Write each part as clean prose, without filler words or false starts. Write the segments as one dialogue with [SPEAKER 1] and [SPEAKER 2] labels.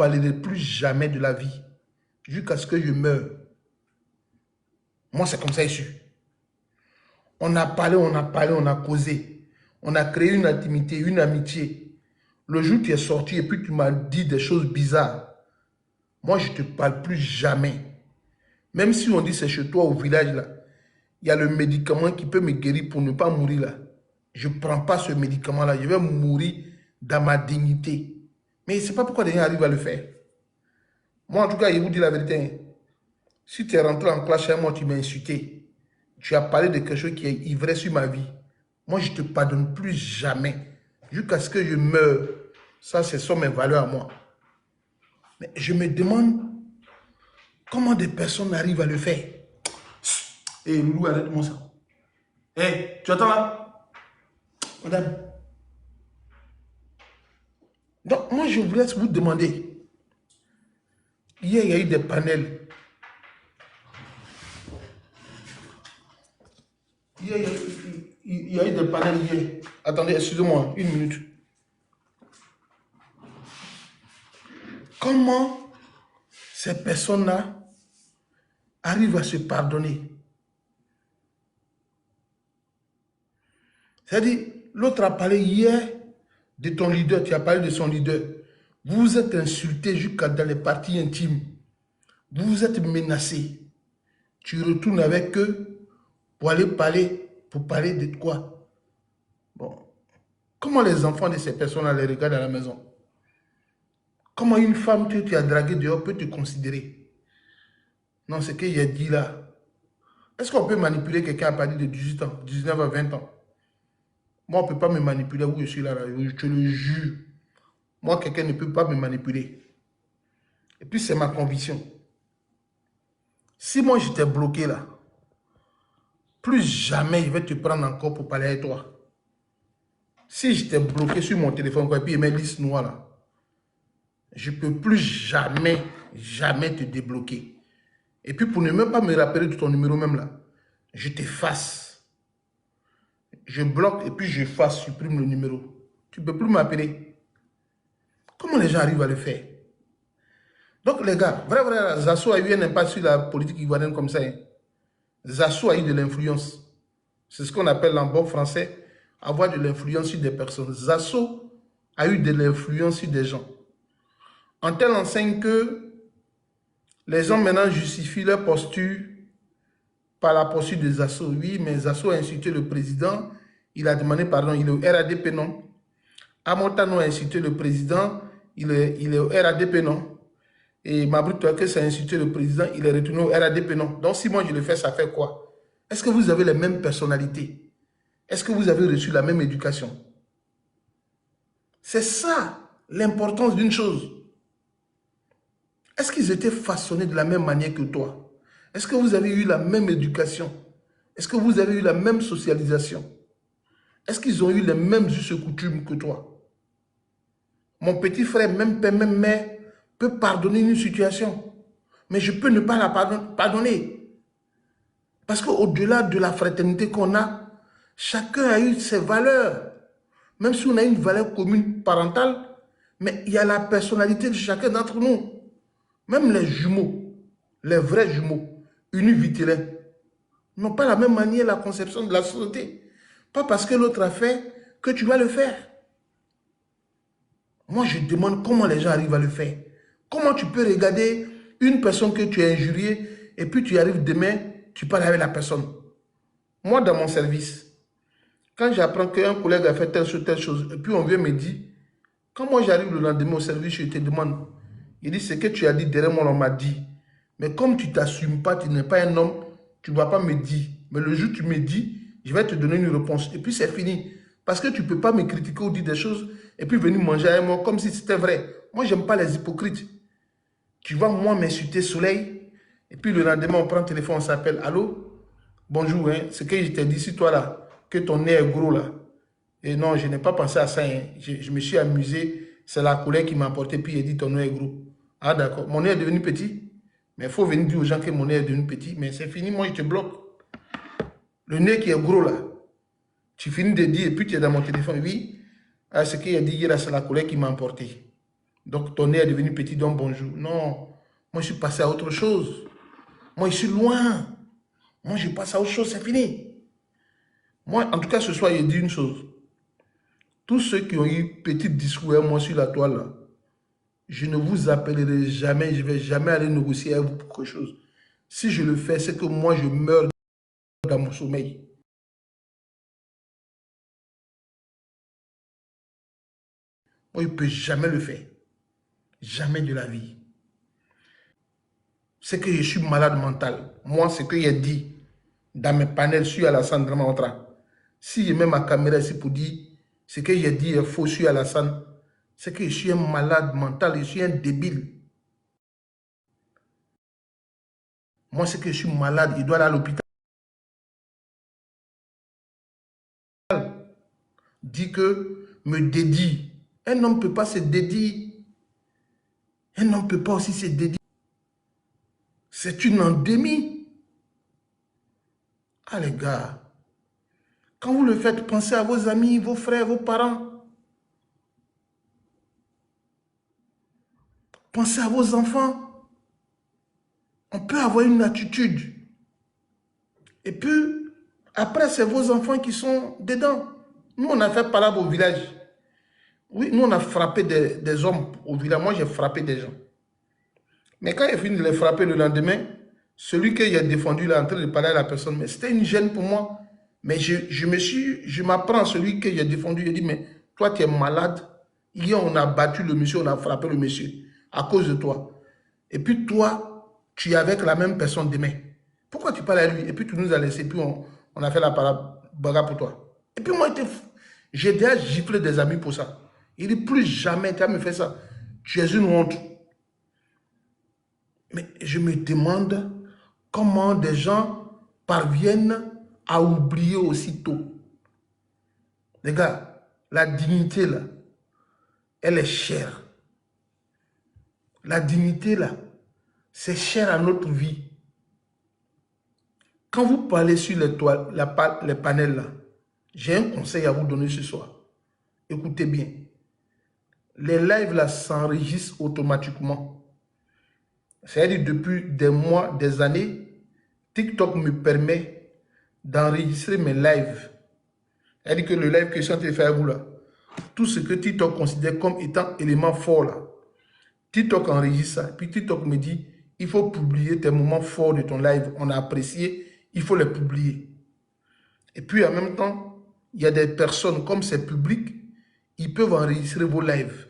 [SPEAKER 1] parlerai plus jamais de la vie. Jusqu'à ce que je meure. Moi, c'est comme ça issu. On a parlé, on a causé. On a créé une intimité, une amitié. Le jour où tu es sorti et puis tu m'as dit des choses bizarres, moi, je ne te parle plus jamais. Même si on dit c'est chez toi au village, là, il y a le médicament qui peut me guérir pour ne pas mourir, là. Je ne prends pas ce médicament-là. Je vais mourir dans ma dignité. Mais ce n'est pas pourquoi les gens arrivent à le faire. Moi, en tout cas, je vous dis la vérité. Si tu es rentré en classe chez moi, tu m'as insulté. Tu as parlé de quelque chose qui est ivré sur ma vie. Moi, je ne te pardonne plus jamais. Jusqu'à ce que je meure. Ça, ce sont mes valeurs à moi. Mais je me demande comment des personnes arrivent à le faire. Hé, Loulou, arrête-moi ça. Hé, tu attends là? Madame. Donc, moi, je voulais vous demander. Hier, il y a eu des panels. Hier, il y a eu des panels hier. Attendez, excusez-moi, une minute. Comment ces personnes-là arrivent à se pardonner? C'est-à-dire, l'autre a parlé hier de ton leader, tu as parlé de son leader. Vous vous êtes insulté jusqu'à dans les parties intimes. Vous vous êtes menacé. Tu retournes avec eux pour aller parler, de quoi? Bon. Comment les enfants de ces personnes-là les regardent à la maison? Comment une femme que tu as draguée dehors peut te considérer? Non, ce qu'il a dit là. Est-ce qu'on peut manipuler quelqu'un à partir de 18 ans, 19 à 20 ans? Moi, on ne peut pas me manipuler où je suis là, je te le jure. Moi, quelqu'un ne peut pas me manipuler. Et puis, c'est ma conviction. Si moi, j'étais bloqué là, plus jamais je vais te prendre encore pour parler avec toi. Si j'étais bloqué sur mon téléphone, et puis mes listes noires là, je ne peux plus jamais, jamais te débloquer. Et puis, pour ne même pas me rappeler de ton numéro même là, je t'efface. Je bloque et puis j'efface, supprime le numéro. Tu ne peux plus m'appeler. Comment les gens arrivent à le faire? Donc les gars, vrai, Zasso a eu un impact sur la politique ivoirienne comme ça. Hein. Zasso a eu de l'influence. C'est ce qu'on appelle en bon français, avoir de l'influence sur des personnes. Zasso a eu de l'influence sur des gens. En telle enseigne que les gens maintenant justifient leur posture par la posture de Zasso. Oui, mais Zasso a insulté le président. Il a demandé pardon. Il est au RADP, non. Amotano a insulté le président. Il est au RADP, non. Et Mabrouk Touaké a insulté le président. Il est retourné au RADP, non. Donc, si moi je le fais, ça fait quoi? Est-ce que vous avez les mêmes personnalités? Est-ce que vous avez reçu la même éducation? C'est ça l'importance d'une chose. Est-ce qu'ils étaient façonnés de la même manière que toi? Est-ce que vous avez eu la même éducation? Est-ce que vous avez eu la même socialisation? Est-ce qu'ils ont eu les mêmes us et coutumes que toi? Mon petit frère, même père, même mère, peut pardonner une situation. Mais je peux ne pas la pardonner. Parce qu'au-delà de la fraternité qu'on a, chacun a eu ses valeurs. Même si on a une valeur commune parentale, mais il y a la personnalité de chacun d'entre nous. Même les jumeaux, les vrais jumeaux, univitellins, n'ont pas la même manière la conception de la société. Pas parce que l'autre a fait que tu vas le faire. Moi, je demande comment les gens arrivent à le faire. Comment tu peux regarder une personne que tu as injuriée et puis tu arrives demain, tu parles avec la personne. Moi, dans mon service, quand j'apprends qu'un collègue a fait telle chose, et puis on vient me dire, quand moi j'arrive le lendemain au service, je te demande, il dit, ce que tu as dit derrière moi, on m'a dit. Mais comme tu ne t'assumes pas, tu n'es pas un homme, tu ne vas pas me dire. Mais le jour où tu me dis, je vais te donner une réponse. Et puis c'est fini. Parce que tu ne peux pas me critiquer ou dire des choses et puis venir manger avec moi comme si c'était vrai. Moi, je n'aime pas les hypocrites. Tu vas, moi, m'insulter soleil. Et puis le lendemain, on prend le téléphone, on s'appelle. Allô? Bonjour, hein? Ce que je t'ai dit, si toi là, que ton nez est gros là. Et non, je n'ai pas pensé à ça. Hein. Je me suis amusé. C'est la collègue qui m'a apporté, puis il dit ton nez est gros. Ah d'accord, mon nez est devenu petit. Mais il faut venir dire aux gens que mon nez est devenu petit. Mais c'est fini, moi je te bloque. Le nez qui est gros là. Tu finis de dire et puis tu es dans mon téléphone. Oui, ce qu'il a dit hier, c'est la collègue qui m'a emporté. Donc, ton nez est devenu petit, donc bonjour. Non, moi, je suis passé à autre chose. Moi, je suis loin. Moi, je passe à autre chose, c'est fini. Moi, en tout cas, ce soir, il dit une chose. Tous ceux qui ont eu petit discours à moi sur la toile, là, je ne vous appellerai jamais, je ne vais jamais aller négocier avec vous pour quelque chose. Si je le fais, c'est que moi, je meurs dans mon sommeil. Moi, je ne peux jamais le faire. Jamais de la vie. C'est que je suis malade mental. Moi, ce que j'ai dit dans mes panels sur Alassane Dramane, si je mets ma caméra ici pour dire ce que j'ai dit est faux sur Alassane, c'est que je suis un malade mental, je suis un débile. Moi, c'est que je suis malade, il doit aller à l'hôpital. Dit que me dédie. Un homme ne peut pas se dédier. Un homme ne peut pas aussi se dédier. C'est une endémie. Ah les gars, quand vous le faites, pensez à vos amis, vos frères, vos parents. Pensez à vos enfants. On peut avoir une attitude. Et puis, après, c'est vos enfants qui sont dedans. Nous, on a fait palabre au village. Oui, nous, on a frappé des hommes au village. Moi, j'ai frappé des gens. Mais quand il a fini de les frapper le lendemain, celui qui a défendu, il est en train de parler à la personne. Mais c'était une gêne pour moi. Mais je m'apprends celui qui a défendu. Il dit, mais toi, tu es malade. Hier, on a battu le monsieur, on a frappé le monsieur à cause de toi. Et puis toi, tu es avec la même personne demain. Pourquoi tu parles à lui? Et puis tu nous as laissé, puis on a fait la bagarre pour toi. Et puis moi, j'ai déjà giflé des amis pour ça. Il dit, plus jamais tu as me fait ça. Tu es une honte. Mais je me demande comment des gens parviennent à oublier aussitôt. Les gars, la dignité là, elle est chère. La dignité là, c'est cher à notre vie. Quand vous parlez sur les panels là, j'ai un conseil à vous donner ce soir. Écoutez bien. Les lives là s'enregistrent automatiquement. C'est-à-dire depuis des mois, des années, TikTok me permet d'enregistrer mes lives. C'est-à-dire que le live que je suis en train de faire vous là, tout ce que TikTok considère comme étant élément fort là, TikTok enregistre ça. Puis TikTok me dit, il faut publier tes moments forts de ton live. On a apprécié, il faut les publier. Et puis en même temps, il y a des personnes, comme c'est public, ils peuvent enregistrer vos lives.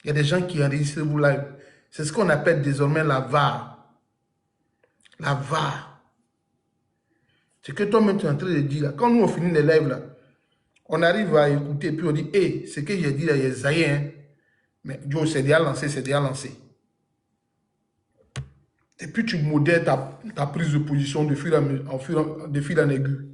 [SPEAKER 1] Il y a des gens qui enregistrent vos lives. C'est ce qu'on appelle désormais la VAR. La VAR. C'est que toi-même tu es en train de dire là. Quand nous on finit les lives là, on arrive à écouter et puis on dit, hé, ce que j'ai dit là, il y a zaïe, hein. Mais Dieu, c'est déjà lancé, c'est déjà lancé. Et puis tu modères ta prise de position de fil en aiguille.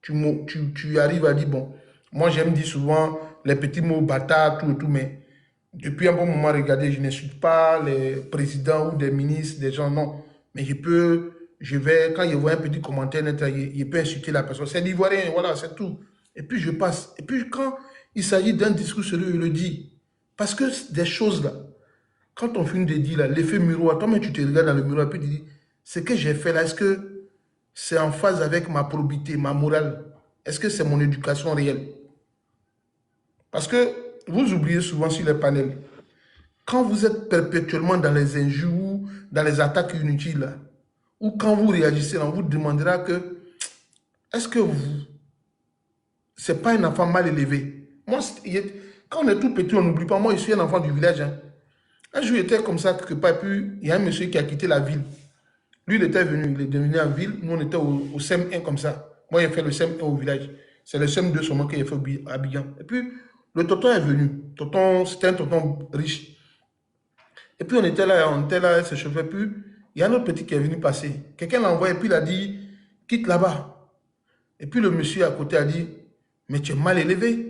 [SPEAKER 1] Tu arrives à dire, bon, moi j'aime dire souvent les petits mots bâtards, tout et tout, mais depuis un bon moment, regardez, je n'insulte pas les présidents ou des ministres, des gens, non. Mais quand je vois un petit commentaire net, je peux insulter la personne. C'est l'Ivoirien, voilà, c'est tout. Et puis je passe. Et puis quand il s'agit d'un discours sérieux, je le dis. Parce que des choses là, quand on finit de dire l'effet miroir, toi-même tu te regardes dans le miroir et puis tu dis, ce que j'ai fait là, est-ce que c'est en phase avec ma probité, ma morale? Est-ce que c'est mon éducation réelle? Parce que vous oubliez souvent sur les panels, quand vous êtes perpétuellement dans les injures, dans les attaques inutiles, ou quand vous réagissez, on vous demandera que, est-ce que c'est pas un enfant mal élevé? Moi, quand on est tout petit, on n'oublie pas, moi je suis un enfant du village, hein. Un jour, j'étais comme ça, quelque part, puis il y a un monsieur qui a quitté la ville. Lui, il était venu, il est devenu en ville. Nous, on était au SEM1 comme ça. Moi, j'ai fait le SEM1 au village. C'est le SEM2 seulement que j'ai fait à Abidjan. Et puis, le tonton est venu. C'était un tonton riche. Et puis, on était là, il se chauffait. Puis, il y a un autre petit qui est venu passer. Quelqu'un l'a envoyé, puis il a dit, quitte là-bas. Et puis, le monsieur à côté a dit, mais tu es mal élevé.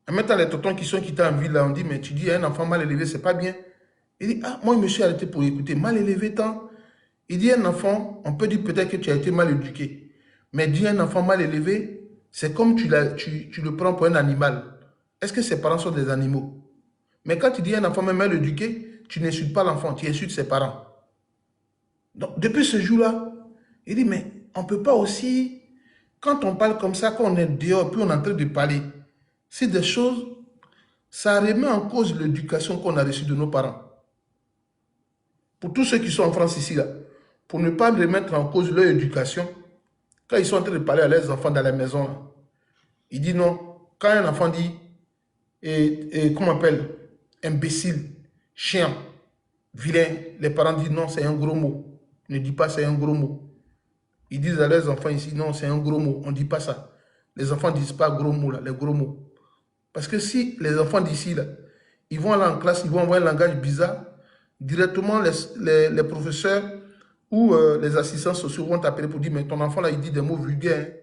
[SPEAKER 1] En même temps, les tontons qui sont quittés en ville, là, on dit, mais tu dis, un enfant mal élevé, c'est pas bien. Il dit, ah, moi, je me suis arrêté pour écouter. Mal élevé, tant. Il dit, un enfant, on peut dire peut-être que tu as été mal éduqué. Mais dire un enfant mal élevé, c'est comme tu le prends pour un animal. Est-ce que ses parents sont des animaux? Mais quand tu dis un enfant même mal éduqué, tu n'insultes pas l'enfant, tu insultes ses parents. Donc, depuis ce jour-là, il dit, mais on ne peut pas aussi, quand on parle comme ça, quand on est dehors, puis on est en train de parler, c'est des choses, ça remet en cause l'éducation qu'on a reçue de nos parents. Pour tous ceux qui sont en France ici, là, pour ne pas remettre en cause leur éducation, quand ils sont en train de parler à leurs enfants dans la maison, là, il dit non. Quand un enfant dit, comment on appelle, imbécile, chien, vilain, les parents disent non, c'est un gros mot. Ne dis pas c'est un gros mot. Ils disent à leurs enfants ici, non, c'est un gros mot. On ne dit pas ça. Les enfants ne disent pas gros mots, là, les gros mots. Parce que si les enfants d'ici, là, ils vont aller en classe, ils vont avoir un langage bizarre, directement les professeurs ou les assistants sociaux vont t'appeler pour dire, mais ton enfant là, il dit des mots vulgaires, hein.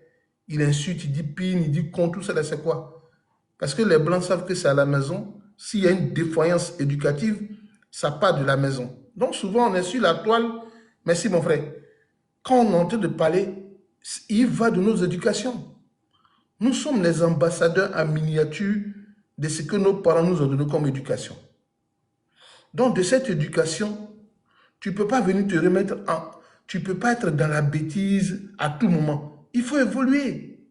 [SPEAKER 1] Il insulte, il dit pine, il dit con, tout ça là, c'est quoi? Parce que les Blancs savent que c'est à la maison. S'il y a une défaillance éducative, ça part de la maison. Donc souvent, on est sur la toile. Merci mon frère. Quand on est en train de parler, il va de nos éducations. Nous sommes les ambassadeurs en miniature de ce que nos parents nous ont donné comme éducation. Donc de cette éducation, tu ne peux pas venir te remettre en... Tu ne peux pas être dans la bêtise à tout moment. Il faut évoluer.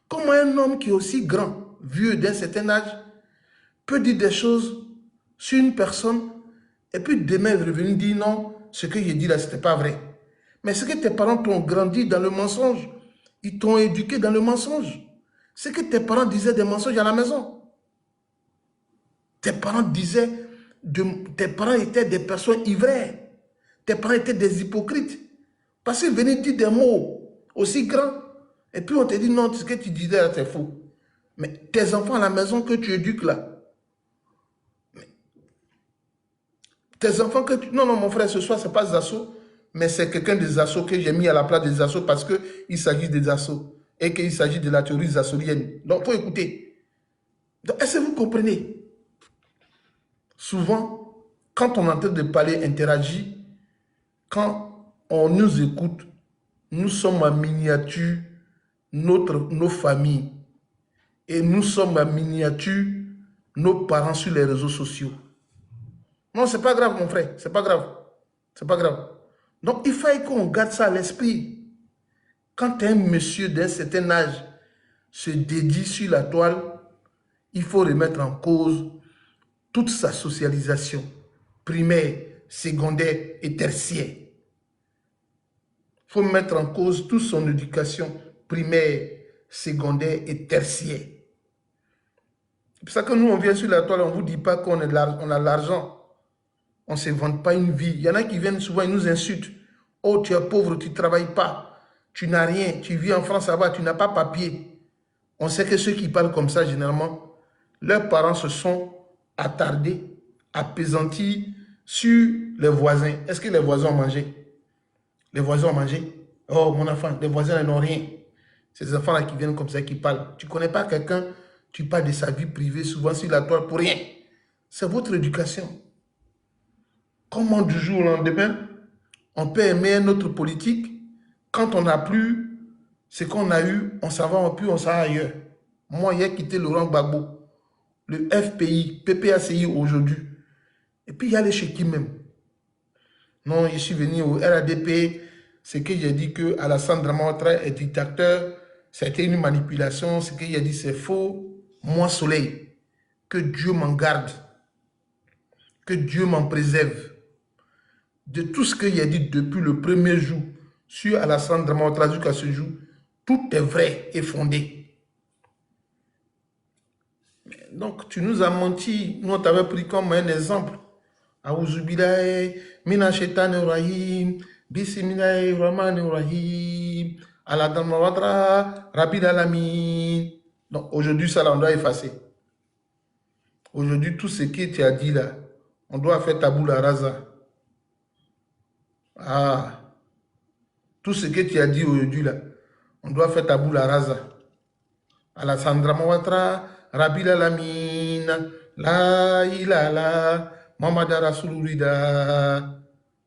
[SPEAKER 1] Comment un homme qui est aussi grand, vieux d'un certain âge, peut dire des choses sur une personne et puis demain revenir dire non, ce que j'ai dit là, ce n'était pas vrai. Mais ce que tes parents t'ont grandi dans le mensonge, ils t'ont éduqué dans le mensonge. Ce que tes parents disaient des mensonges à la maison. Tes parents disaient, tes parents étaient des personnes ivraires. Tes parents étaient des hypocrites. Parce qu'ils venaient dire des mots aussi grands. Et puis on te dit non, ce que tu disais là, c'est faux. Mais tes enfants à la maison que tu éduques là, tes enfants que tu... Non, non, mon frère, ce soir, ce n'est pas des assauts, mais c'est quelqu'un des assauts que j'ai mis à la place des assauts parce qu'il s'agit des assauts et qu'il s'agit de la théorie assaulienne. Donc, il faut écouter. Est-ce que vous comprenez? Souvent, quand on est en train de parler, interagir, quand on nous écoute, nous sommes en miniature nos familles et nous sommes en miniature nos parents sur les réseaux sociaux. Non, c'est pas grave, mon frère, c'est pas grave. C'est pas grave. Donc, il faut qu'on garde ça à l'esprit. Quand un monsieur d'un certain âge se dédie sur la toile, il faut remettre en cause toute sa socialisation, primaire, secondaire et tertiaire. Il faut mettre en cause toute son éducation primaire, secondaire et tertiaire. C'est pour ça que nous, on vient sur la toile, on ne vous dit pas qu'on a l'argent. On ne se vante pas une vie. Il y en a qui viennent souvent, ils nous insultent. Oh, tu es pauvre, tu ne travailles pas. Tu n'as rien. Tu vis en France, là-bas, tu n'as pas papier. On sait que ceux qui parlent comme ça, généralement, leurs parents se sont attardés, appesantis sur les voisins. Est-ce que les voisins ont mangé? Les voisins ont mangé? Oh, mon enfant, les voisins n'ont rien. Ces enfants-là qui viennent comme ça, qui parlent. Tu ne connais pas quelqu'un, tu parles de sa vie privée, souvent sur la toile pour rien. C'est votre éducation. Comment du jour au lendemain, on peut aimer un autre politique quand on n'a plus ce qu'on a eu, on s'en va plus, on s'en va ailleurs. Moi, j'ai quitté Laurent Gbagbo, le FPI, PPACI aujourd'hui. Et puis, il y a les chéquis même. Non, je suis venu au RADP, c'est que j'ai dit que Alassane Dramane Ouattara est dictateur, c'était une manipulation, ce que j'ai dit c'est faux. Moi, Soleil, que Dieu m'en garde, que Dieu m'en préserve. De tout ce qu'il a dit depuis le premier jour sur Alassane Dramane Ouattara jusqu'à ce jour, tout est vrai et fondé. Donc, tu nous as menti. Nous, on t'avait pris comme un exemple. Aouzubilaï, Mina Shetan Rahim, Bismillah Rahman Rahim, Alassane Dramane Ouattara, Rabbil Alamin. Donc, aujourd'hui, ça, là, on doit effacer. Aujourd'hui, tout ce que tu as dit là, on doit faire tabula rasa. Ah, tout ce que tu as dit aujourd'hui là, on doit faire tabula rasa. Alassane Dramane Ouattara, Rabbil Alamin, La ilaha, Muhammad Rasulullah.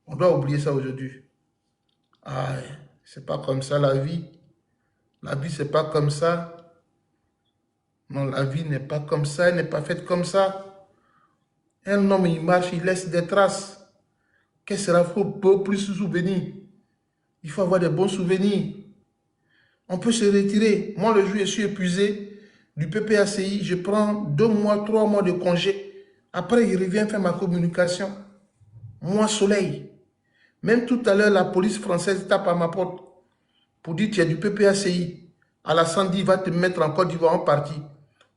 [SPEAKER 1] On doit oublier ça aujourd'hui. Ah, c'est pas comme ça la vie. La vie, c'est pas comme ça. Non, la vie n'est pas comme ça, elle n'est pas faite comme ça. Un homme, il marche, il laisse des traces. Qu'est-ce sera faut plus se souvenir? Il faut avoir des bons souvenirs. On peut se retirer. Moi, le jour où je suis épuisé du PPACI, je prends 2 mois, 3 mois de congé. Après, il revient faire ma communication. Moi, soleil. Même tout à l'heure, la police française tape à ma porte pour dire qu'il y a du PPACI. Alassane dit, va te mettre en Côte d'Ivoire en partie.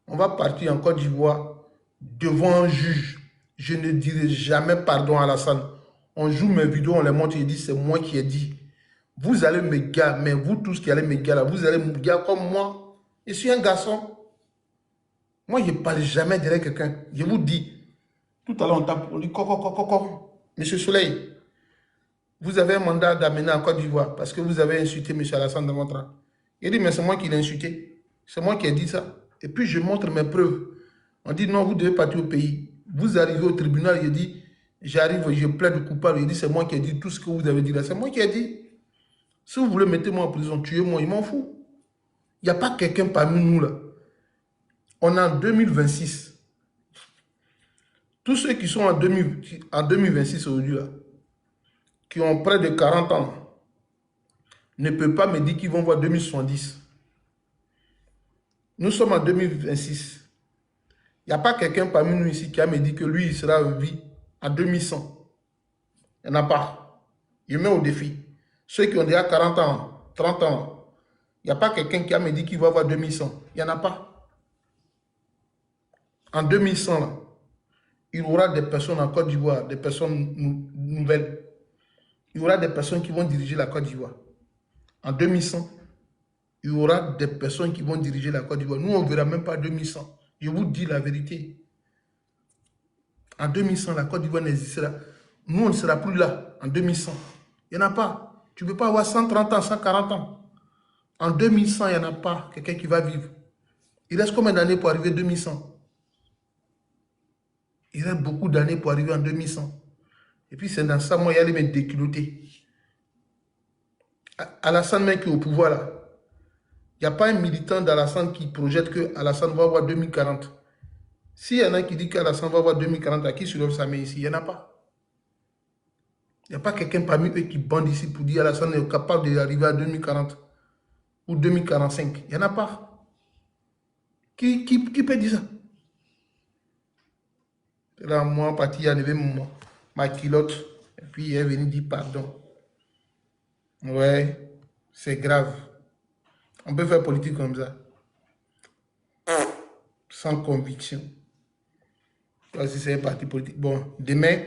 [SPEAKER 1] On va partir en Côte d'Ivoire devant un juge. Je ne dirai jamais pardon à Alassane. On joue mes vidéos, on les montre, il dit, c'est moi qui ai dit. Vous allez me gars, mais vous tous qui allez me gars là, vous allez me gars comme moi. Je suis un garçon. Moi, je ne parle jamais derrière quelqu'un. Je vous dis. Tout à l'heure, on tape, on dit, coco. Monsieur Soleil, vous avez un mandat d'amener en Côte d'Ivoire parce que vous avez insulté M. Alassane Ouattara. Il dit, mais c'est moi qui l'ai insulté. C'est moi qui ai dit ça. Et puis, je montre mes preuves. On dit, non, vous devez partir au pays. Vous arrivez au tribunal, il dit, j'arrive, je plaide coupable. Il dit, c'est moi qui ai dit tout ce que vous avez dit là. C'est moi qui ai dit. Si vous voulez mettre moi en prison, tuez-moi, il m'en fout. Il n'y a pas quelqu'un parmi nous là. On est en 2026. Tous ceux qui sont en 2026 aujourd'hui là, qui ont près de 40 ans, ne peuvent pas me dire qu'ils vont voir 2070. Nous sommes en 2026. Il n'y a pas quelqu'un parmi nous ici qui a me dit que lui, il sera en vie à 2100. Il n'y en a pas. Je mets au défi. Ceux qui ont déjà 40 ans, 30 ans, il n'y a pas quelqu'un qui a me dit qu'il va voir 2100. Il n'y en a pas. En 2100, là, il y aura des personnes en Côte d'Ivoire, des personnes nouvelles. Il y aura des personnes qui vont diriger la Côte d'Ivoire. En 2100, il y aura des personnes qui vont diriger la Côte d'Ivoire. Nous, on ne verra même pas 2100. Je vous dis la vérité. En 2100, la Côte d'Ivoire n'existera. Nous, on ne sera plus là en 2100. Il n'y en a pas. Tu ne peux pas avoir 130 ans, 140 ans. En 2100, il n'y en a pas quelqu'un qui va vivre. Il reste combien d'années pour arriver à 2100? Il reste beaucoup d'années pour arriver en 2100. Et puis c'est dans ça, moi, il y a les me déculoter. Alassane, mec, qui est au pouvoir là. Il n'y a pas un militant d'Alassane qui projette que Alassane va avoir 2040. S'il y en a qui dit qu'Alassane va avoir 2040, à qui soulève sa main ici? Il n'y en a pas. Il n'y a pas quelqu'un parmi eux qui bande ici pour dire Alassane est capable d'arriver à 2040 ou 2045. Il n'y en a pas. Qui peut dire ça? Là, moi, parti, il a levé ma culotte et puis il est venu dire pardon. Ouais, c'est grave. On peut faire politique comme ça. Sans conviction. Si c'est un parti politique. Bon, demain,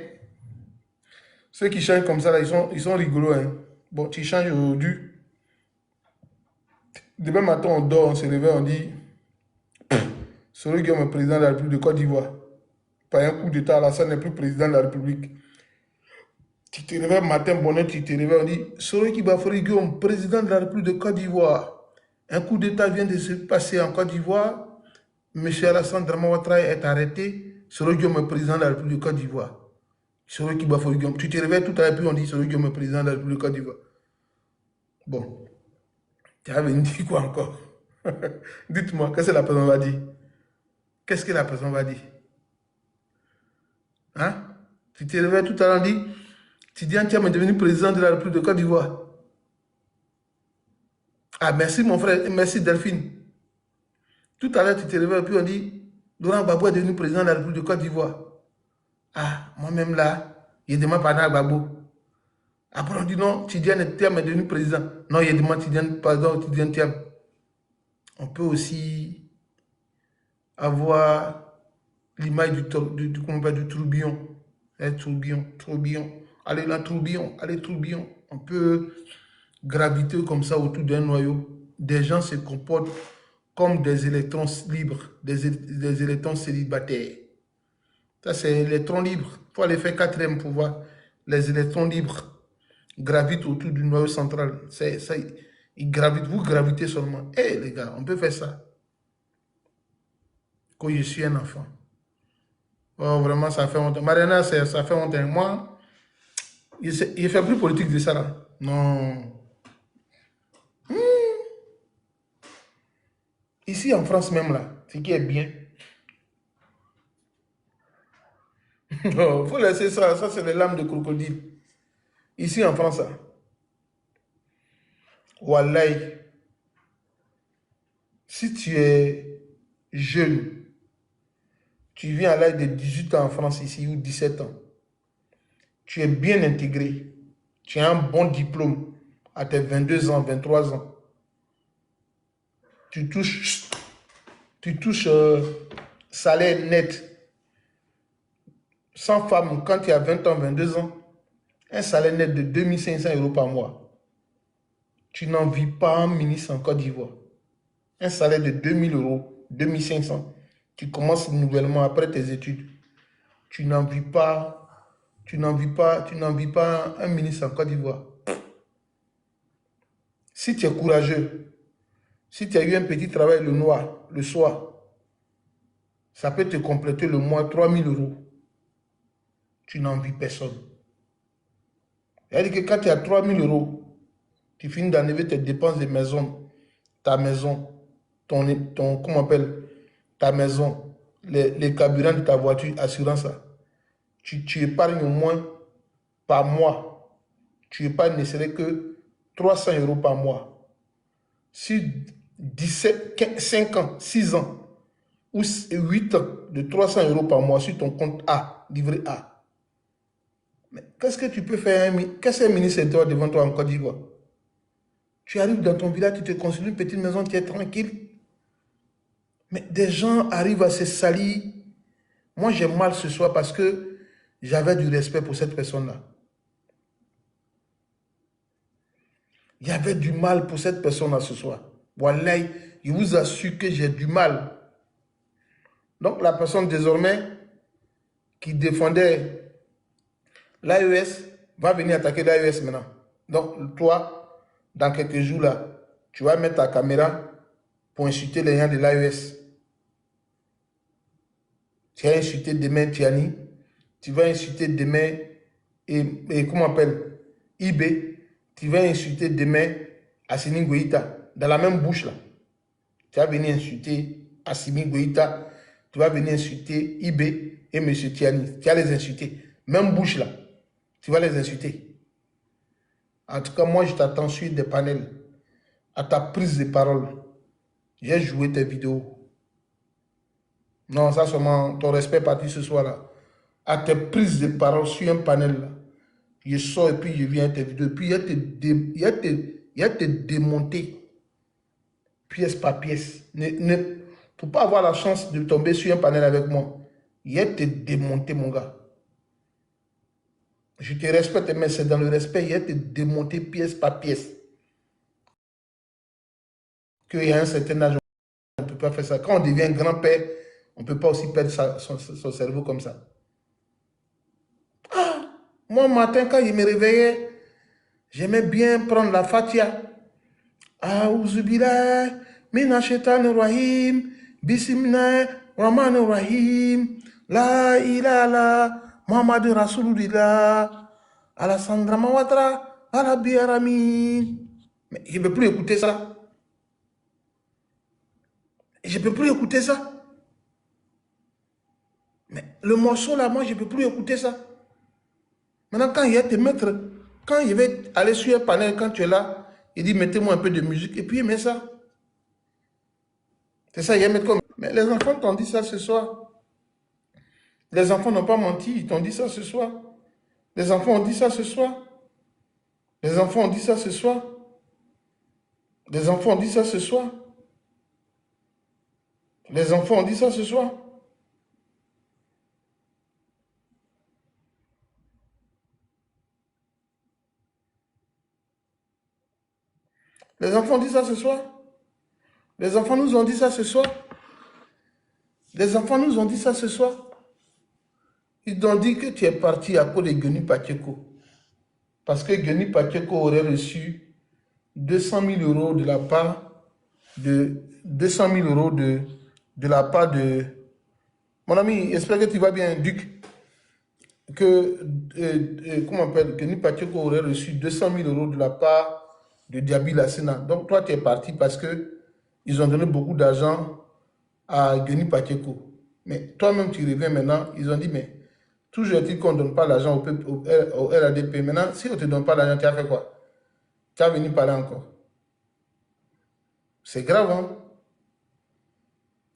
[SPEAKER 1] ceux qui changent comme ça, là, ils sont rigolos. Hein. Bon, tu changes aujourd'hui. Demain matin, on dort, on se réveille, on dit Soro Guillaume est président de la République de Côte d'Ivoire. Par un coup d'État, Alassane n'est plus président de la République. Tu te réveilles matin, bonnet, tu te réveilles, on dit Soro Guillaume, président de la République de Côte d'Ivoire. Un coup d'État vient de se passer en Côte d'Ivoire. M. Alassane Ouattara est arrêté. Soro Guillaume est président de la République de Côte d'Ivoire. Soro Guillaume. Tu te réveilles tout à l'heure, puis on dit Soro Guillaume est président de la République de Côte d'Ivoire. Bon. Tu as venu dire quoi encore? Dites-moi, qu'est-ce que la personne va dire? Qu'est-ce que la personne va dire? Hein? Tu te réveilles tout à l'heure, dit, Tidiane Thiam est devenu président de la République de Côte d'Ivoire. Ah, merci mon frère, merci Delphine. Tout à l'heure, tu te réveilles, puis on dit, Laurent Gbagbo est devenu président de la République de Côte d'Ivoire. Ah, moi-même là, il demande pardon à Gbagbo. Après, on dit non, Tidiane Thiam est devenu président. Non, il demande Tidiane Thiam. On peut aussi avoir l'image du tourbillon. Tourbillon. Allez là, tourbillon. On peut graviter comme ça autour d'un noyau. Des gens se comportent comme des électrons libres, des électrons célibataires. Ça, c'est électrons libres. Il faut aller faire 4e pour voir. Les électrons libres gravitent autour du noyau central. Ils gravitent, vous gravitez seulement. Eh les gars, on peut faire ça. Quand je suis un enfant. Oh, vraiment, ça fait honte. Mariana, ça fait honte. Moi, il ne fait plus politique de ça là. Non. Ici en France même là, ce qui est bien. Il faut laisser ça. Ça, c'est les lames de crocodile. Ici en France, Wallahi, si tu es jeune, tu viens à l'âge de 18 ans en France ici ou 17 ans, tu es bien intégré, tu as un bon diplôme à tes 22 ans, 23 ans, tu touches salaire net, sans femme, quand tu as 20 ans, 22 ans, un salaire net de 2500 € par mois. Tu n'en vis pas un ministre en Côte d'Ivoire. Un salaire de 2000 €, 2500. Tu commences nouvellement après tes études. Tu n'en vis pas, un ministre en Côte d'Ivoire. Si tu es courageux, si tu as eu un petit travail le soir, ça peut te compléter le mois 3000 €. Tu n'en vis personne. C'est-à-dire que quand tu as 3000 €, tu finis d'enlever tes dépenses de maison, ta maison, comment on appelle, ta maison, les carburants de ta voiture, assurance, tu épargnes au moins par mois. Tu épargnes ne serait que 300 € par mois. Sur 5 ans, 6 ans ou 8 ans de 300 € par mois sur ton compte A, livret A. Mais qu'est-ce que tu peux faire? Qu'est-ce qu'un ministre devant toi en Côte d'Ivoire? Tu arrives dans ton village, tu te construis une petite maison, tu es tranquille. Mais des gens arrivent à se salir. Moi, j'ai mal ce soir parce que j'avais du respect pour cette personne-là. Il y avait du mal pour cette personne-là ce soir. Wallahi, je vous assure que j'ai du mal. Donc, la personne désormais qui défendait l'AES va venir attaquer l'AES maintenant. Donc, toi, dans quelques jours là, tu vas mettre ta caméra pour insulter les gens de l'AES. Tu vas insulter demain Tiani, tu vas insulter demain, comment on appelle, IB, tu vas insulter demain Assimi Goïta, dans la même bouche là. Tu vas venir insulter Assimi Goïta, tu vas venir insulter IB et M. Tiani. Tu vas les insulter. Même bouche là, tu vas les insulter. En tout cas, moi je t'attends sur des panels, à ta prise de parole. J'ai joué tes vidéos. Non, ça seulement ton respect parti ce soir-là. À tes prises de parole sur un panel là. Je sors et puis je viens à tes vidéos. Et puis il y a te démonter pièce par pièce. Pour ne pas avoir la chance de tomber sur un panel avec moi, il y a te démonter mon gars. Je te respecte, mais c'est dans le respect, il y a te démonter pièce par pièce. Qu'il y a un certain âge, on ne peut pas faire ça. Quand on devient grand-père, on ne peut pas aussi perdre son cerveau comme ça. Ah, moi, matin, quand je me réveillais, j'aimais bien prendre la Fatia. Aouzubillah, minashetan rahim, bismillah, rahman rahim, la ilaha, Muhammad Rasulullah, Alassandra Mawatra, Arabi Arami. Mais je ne peux plus écouter ça. Je ne peux plus écouter ça. Mais le morceau là, moi, je ne peux plus écouter ça. Maintenant, quand il y a tes maîtres, quand il va aller sur un panel, quand tu es là, il dit mettez-moi un peu de musique, et puis il met ça. C'est ça, il y a mettre comme. Mais les enfants t'ont dit ça ce soir. Les enfants n'ont pas menti, ils t'ont dit ça ce soir. Les enfants ont dit ça ce soir. Les enfants ont dit ça ce soir. Les enfants ont dit ça ce soir. Les enfants ont dit ça ce soir. Les enfants ont dit ça ce soir. Les enfants nous ont dit ça ce soir. Les enfants nous ont dit ça ce soir. Ils ont dit que tu es parti à cause de Gueni Pacheco. Parce que Gueni Pacheco aurait reçu 200 000 € de la part de 200 000 € de la part de... Mon ami, j'espère que tu vas bien, Duc. Comment on appelle, Gueni Pacheco aurait reçu 200 000 € de la part de Diaby Lassena. Donc toi, tu es parti parce que ils ont donné beaucoup d'argent à Gueni Pacheco. Mais toi-même, tu reviens maintenant, ils ont dit, mais Toujours est-il qu'on ne donne pas l'argent au RADP. Maintenant, si on ne te donne pas l'argent, tu as fait quoi? Tu as venu parler encore. C'est grave, hein?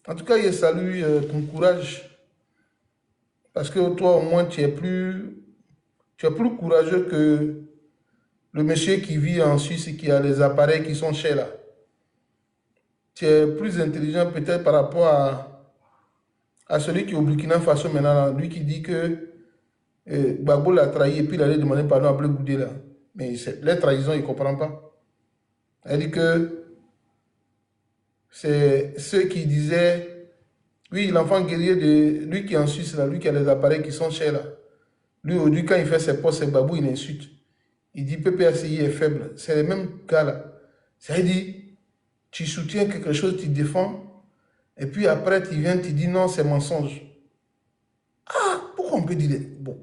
[SPEAKER 1] En tout cas, je salue ton courage. Parce que toi, au moins, tu es plus courageux que le monsieur qui vit en Suisse et qui a les appareils qui sont chers là. Tu es plus intelligent peut-être par rapport à celui qui est au Burkina Faso maintenant, là. Lui qui dit que Gbagbo l'a trahi et puis il allait demander pardon à Blé Goudé là. Mais les trahisons, il ne comprend pas. Elle dit que c'est ceux qui disaient, oui, l'enfant guerrier de lui qui est en Suisse là, lui qui a les appareils qui sont chers là. Lui, aujourd'hui, quand il fait ses postes, c'est Babou, il insulte. Il dit PPACI est faible. C'est les mêmes gars là. Ça veut dire, tu soutiens quelque chose, tu défends, et puis après, tu viens, tu dis non, c'est mensonge. Ah, pourquoi on peut dire... Bon,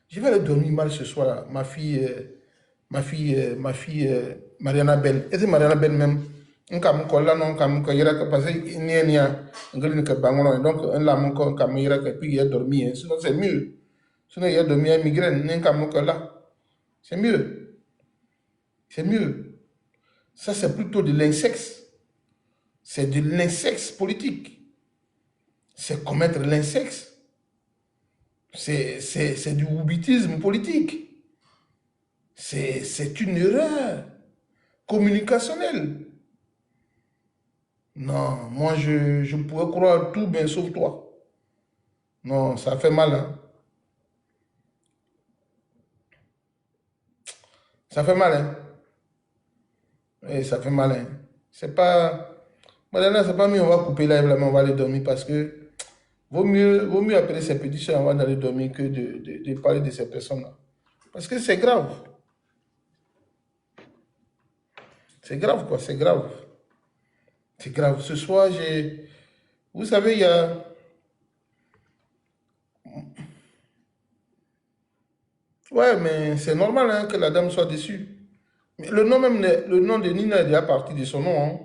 [SPEAKER 1] je vais aller dormir mal ce soir là. Mariana Bell. Et c'est Mariana Bell même. On kam ko là non kam ko yira parce que ni ngeli que bangono donc un la mon ko kam yira que puis il a dormi sinon c'est mieux. Sinon il a dormi à migraine ni kam ko là. C'est mieux. C'est mieux. Ça c'est plutôt de l'insexe. C'est de l'insexe politique. C'est commettre l'insexe. C'est du woubitisme politique. C'est une erreur communicationnelle. Non, moi je pourrais croire tout bien sauf toi. Non, ça fait mal. Hein? Ça fait mal. Hein? Oui, ça fait mal. Hein? C'est pas... Madame, c'est pas mieux, on va couper là, on va aller dormir parce que vaut mieux appeler ces petits soeurs avant d'aller dormir que de parler de ces personnes-là. Parce que c'est grave. C'est grave, quoi, c'est grave. C'est grave. Ce soir, j'ai... Vous savez, il y a... Ouais, mais c'est normal hein, que la dame soit déçue. Mais le nom même, le nom de Nina est déjà parti de son nom. Hein.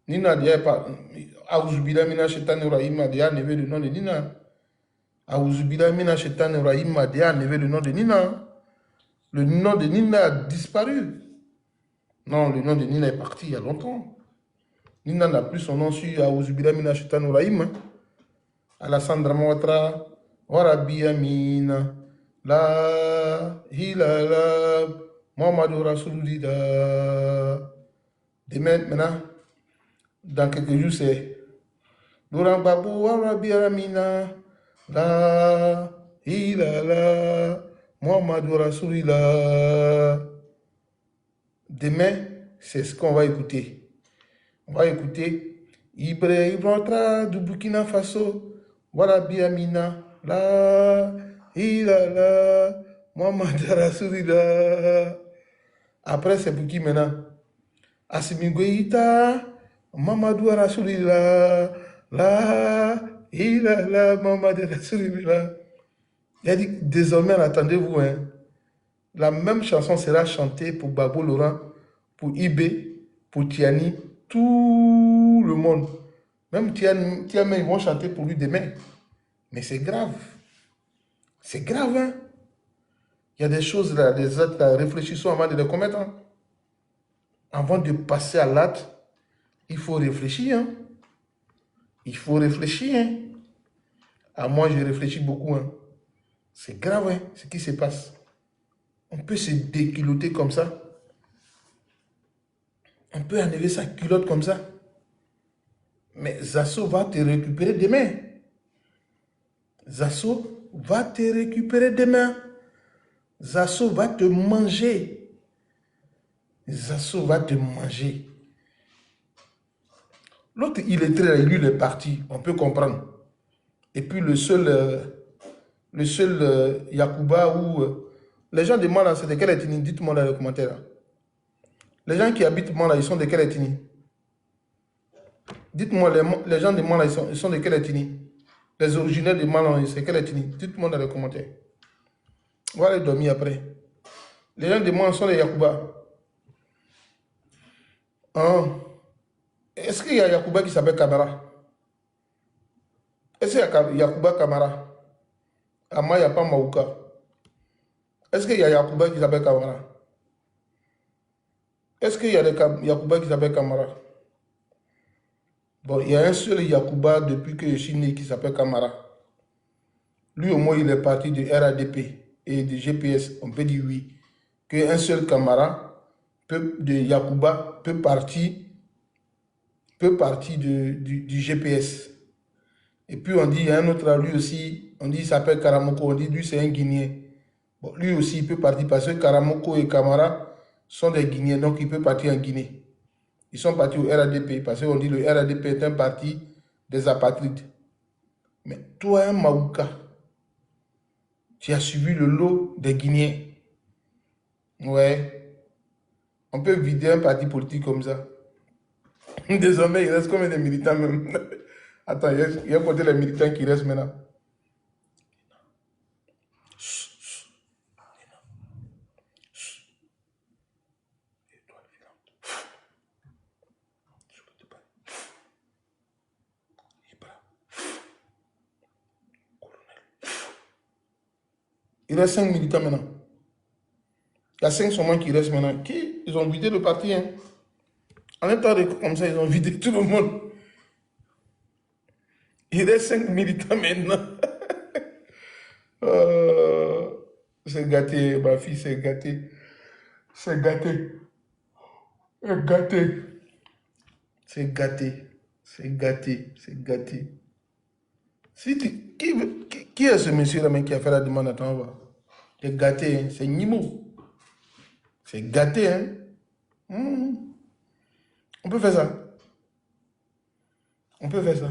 [SPEAKER 1] Nina a déjà parti. Aouzubila Mina Chetan Ibrahim a déjà enlevé le nom de Nina. Aouzubila Mina Chetan Ibrahim a déjà enlevé le nom de Nina. Le nom de Nina a disparu. Non, le nom de Nina est parti il y a longtemps. Nina n'a plus son nom sur Aouzubila Mina Chetan Ibrahim. Alassandra Mouatra, Warabi Amina, La Hilala, Mohamedou Rasoulida. Demain, maintenant, dans quelques jours, c'est Laurent Babou, Warabi Amina, La Hilala, Mohamedou Rasoulida. Demain, c'est ce qu'on va écouter. On va écouter Ibrahim du Burkina Faso. Voilà Biamina, la, ilala, Mohamed Rasoulida. Après, c'est pour qui maintenant? Assimi Goïta, Mamadou Rasoulida, la, ilala, Mohamed Rasoulida. Il a dit, désormais, attendez-vous, hein, la même chanson sera chantée pour Babou Laurent, pour Ibé, pour Tiani, tout le monde. Même Tiani, ils vont chanter pour lui demain. Mais c'est grave. C'est grave, hein? Il y a des choses là, des actes là, réfléchissons avant de les commettre. Hein? Avant de passer à l'acte, il faut réfléchir. Hein? Il faut réfléchir. Hein? À moi, je réfléchis beaucoup. Hein? C'est grave, hein, ce qui se passe. On peut se déculotter comme ça. On peut enlever sa culotte comme ça. Mais Zasso va te récupérer demain. Zasso va te récupérer demain. Zasso va te manger. Zasso va te manger. L'autre, il est très, lui, il est parti. On peut comprendre. Et puis le seul Yacouba ou... les gens de Mala, c'est de quelle ethnie? Dites-moi dans les commentaires. Là. Les gens qui habitent Mala, ils sont de quelle ethnie? Dites-moi, les gens de Mala, ils sont de quelle ethnie? Les originaires de Mala, c'est quelle ethnie? Dites-moi dans les commentaires. On va aller dormir après. Les gens de Mala sont les Yacouba. Hein? Est-ce qu'il y a Yacouba qui s'appelle Kamara? Est-ce qu'il y a Yacouba Kamara? À moi, il n'y a pas Maouka. Est-ce qu'il y a Yacouba qui s'appelle Kamara? Est-ce qu'il y a des Yacouba qui s'appellent Kamara? Bon, il y a un seul Yacouba depuis que je suis né qui s'appelle Kamara. Lui, au moins, il est parti de RADP et de GPS. On peut dire oui. Qu'un seul Kamara de Yacouba peut partir du GPS. Et puis on dit, il y a un autre là, lui aussi, on dit, il s'appelle Karamoko, on dit, lui c'est un Guinéen. Bon, lui aussi, il peut partir parce que Karamoko et Kamara sont des Guinéens, donc il peut partir en Guinée. Ils sont partis au RADP parce qu'on dit le RADP est un parti des apatrides. Mais toi, un Maouka, tu as suivi le lot des Guinéens. Ouais. On peut vider un parti politique comme ça. Désormais, il reste combien de militants même? Attends, il y a côté les militants qui restent maintenant. Il reste 5 militants maintenant. Il y a 5 seulement qui restent maintenant. Qui? Ils ont vidé le parti. Hein. En un temps comme ça, ils ont vidé tout le monde. Il reste 5 militants maintenant. Euh, c'est gâté, ma fille, c'est gâté. C'est gâté. C'est gâté. C'est gâté. C'est gâté. C'est gâté. Qui est ce monsieur-là qui a fait la demande à ton envoi? C'est gâté, hein? C'est Nimo. C'est gâté, hein? On peut faire ça. On peut faire ça.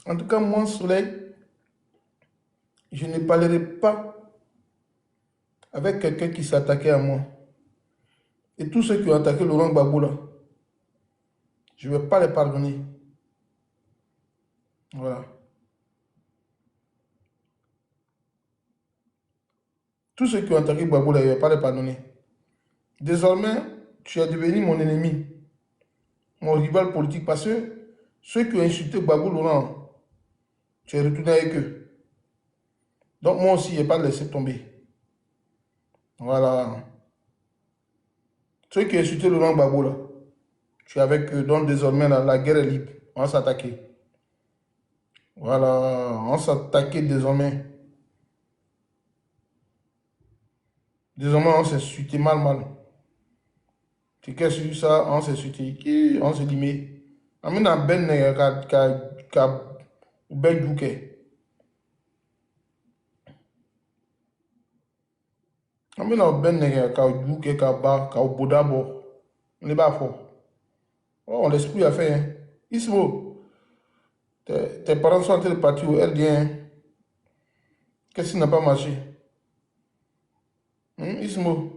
[SPEAKER 1] En tout cas, moi, Soleil, je ne parlerai pas avec quelqu'un qui s'attaquait à moi. Et tous ceux qui ont attaqué Laurent Gbagbo, là, je ne vais pas les pardonner. Voilà. Tous ceux qui ont attaqué Gbagbo, là, je ne vais pas les pardonner. Désormais, tu es devenu mon ennemi, mon rival politique, parce que ceux qui ont insulté Gbagbo Laurent, tu es retourné avec eux. Donc moi aussi, je n'ai pas laissé tomber. Voilà. Ceux qui ont insulté Laurent Gbagbo, là, tu es avec eux. Donc désormais, là, la guerre est libre. On va s'attaquer. Voilà. On va s'attaquer désormais. Désormais, on s'est insulté mal. Tu qu'est-ce que ça? On s'est insulté. On s'est dit, mais... Amina ben ka ben duke. Amina ben ka duke ka ba ka bodabo. On n'est pas fort. Oh, l'esprit a fait. Hein. Ismo, tes parents sont en train de partir au RDN. Hein. Qu'est-ce qui n'a pas marché? Ismo.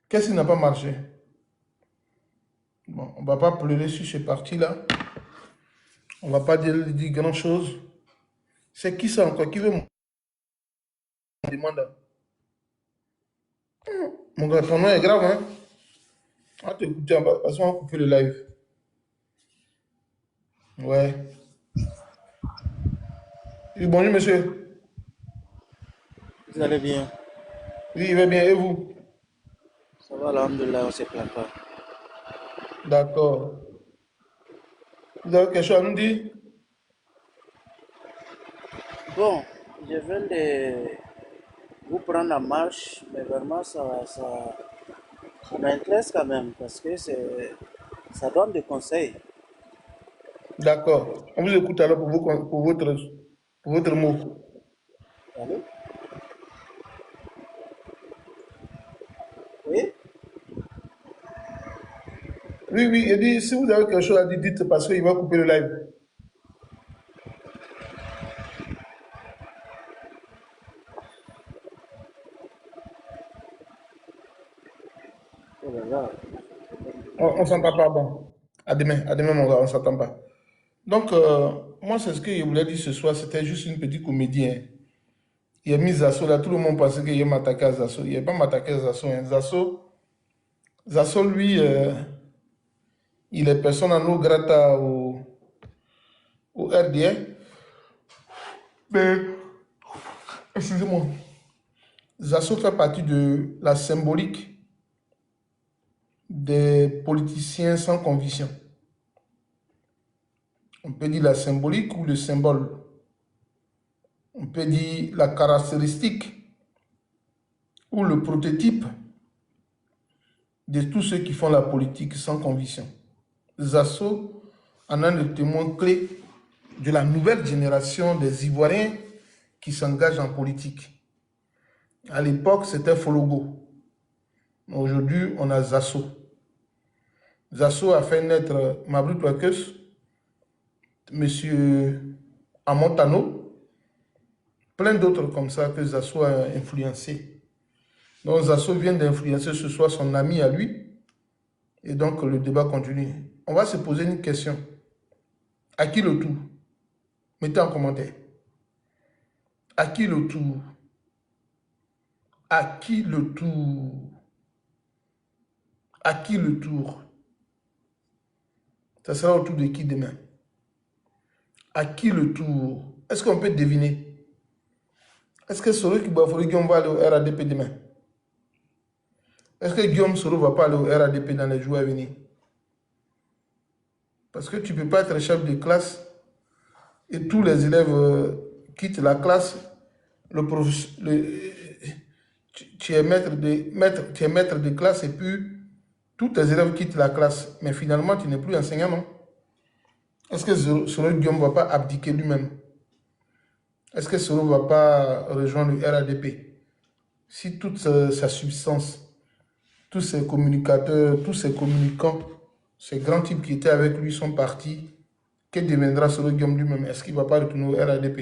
[SPEAKER 1] Qu'est-ce qui n'a pas marché? Bon, on ne va pas pleurer sur ce parti-là. On ne va pas dire grand-chose. C'est qui ça encore? Qui veut me demander? Mon gars, ton nom est grave, hein? On va t'écouter, parce qu'on va couper le live. Ouais. Oui, bonjour, monsieur.
[SPEAKER 2] Vous allez bien?
[SPEAKER 1] Oui, il va bien. Et vous?
[SPEAKER 2] Ça va, alhamdoulilah, on ne se plaint pas.
[SPEAKER 1] D'accord. Vous avez quelque chose à nous dire?
[SPEAKER 2] Bon, je viens de vous prendre en marche, mais vraiment, ça m'intéresse quand même, parce que ça donne des conseils.
[SPEAKER 1] D'accord. On vous écoute alors pour votre mot.
[SPEAKER 2] Allô? Oui?
[SPEAKER 1] Oui, oui, il dit, si vous avez quelque chose à dire, dites parce qu'il va couper le live.
[SPEAKER 2] Oh là là.
[SPEAKER 1] On ne s'entend pas, bon. À demain, mon gars, on ne s'entend pas. Donc, moi, c'est ce que je voulais dire ce soir, c'était juste une petite comédie. Hein. Il a mis Zasso là, tout le monde pensait qu'il m'attaqué à Zasso. Il n'a pas m'attaqué à Zasso. Hein. Zasso, lui, Il est persona non grata au RDA. Mais, excusez-moi, Zasso fait partie de la symbolique des politiciens sans conviction. On peut dire la symbolique ou le symbole. On peut dire la caractéristique ou le prototype de tous ceux qui font la politique sans conviction. Zasso en a le témoin clé de la nouvelle génération des Ivoiriens qui s'engagent en politique. À l'époque, c'était Fologo. Aujourd'hui, on a Zasso. Zasso a fait naître Mabry Touakeus, M. Amontano, plein d'autres comme ça que Zasso a influencé. Donc Zasso vient d'influencer ce soir son ami à lui, et donc le débat continue. On va se poser une question. À qui le tour? Mettez en commentaire. À qui le tour? À qui le tour? À qui le tour? Ça sera au tour de qui demain? À qui le tour? Est-ce qu'on peut deviner? Est-ce que Soro Kibafori Guillaume va aller au RADP demain? Est-ce que Guillaume Soro va pas aller au RADP dans les jours à venir? Parce que tu ne peux pas être chef de classe et tous les élèves quittent la classe. Tu es tu es maître de classe et puis tous tes élèves quittent la classe. Mais finalement, tu n'es plus enseignant, non? Est-ce que Soro Guillaume ne va pas abdiquer lui-même? Est-ce que Soro ne va pas rejoindre le RADP? Si toute sa substance, tous ses communicateurs, tous ses communicants, ces grands types qui étaient avec lui sont partis, que deviendra Soro Guillaume lui-même? Est-ce qu'il ne va pas retourner au RADP?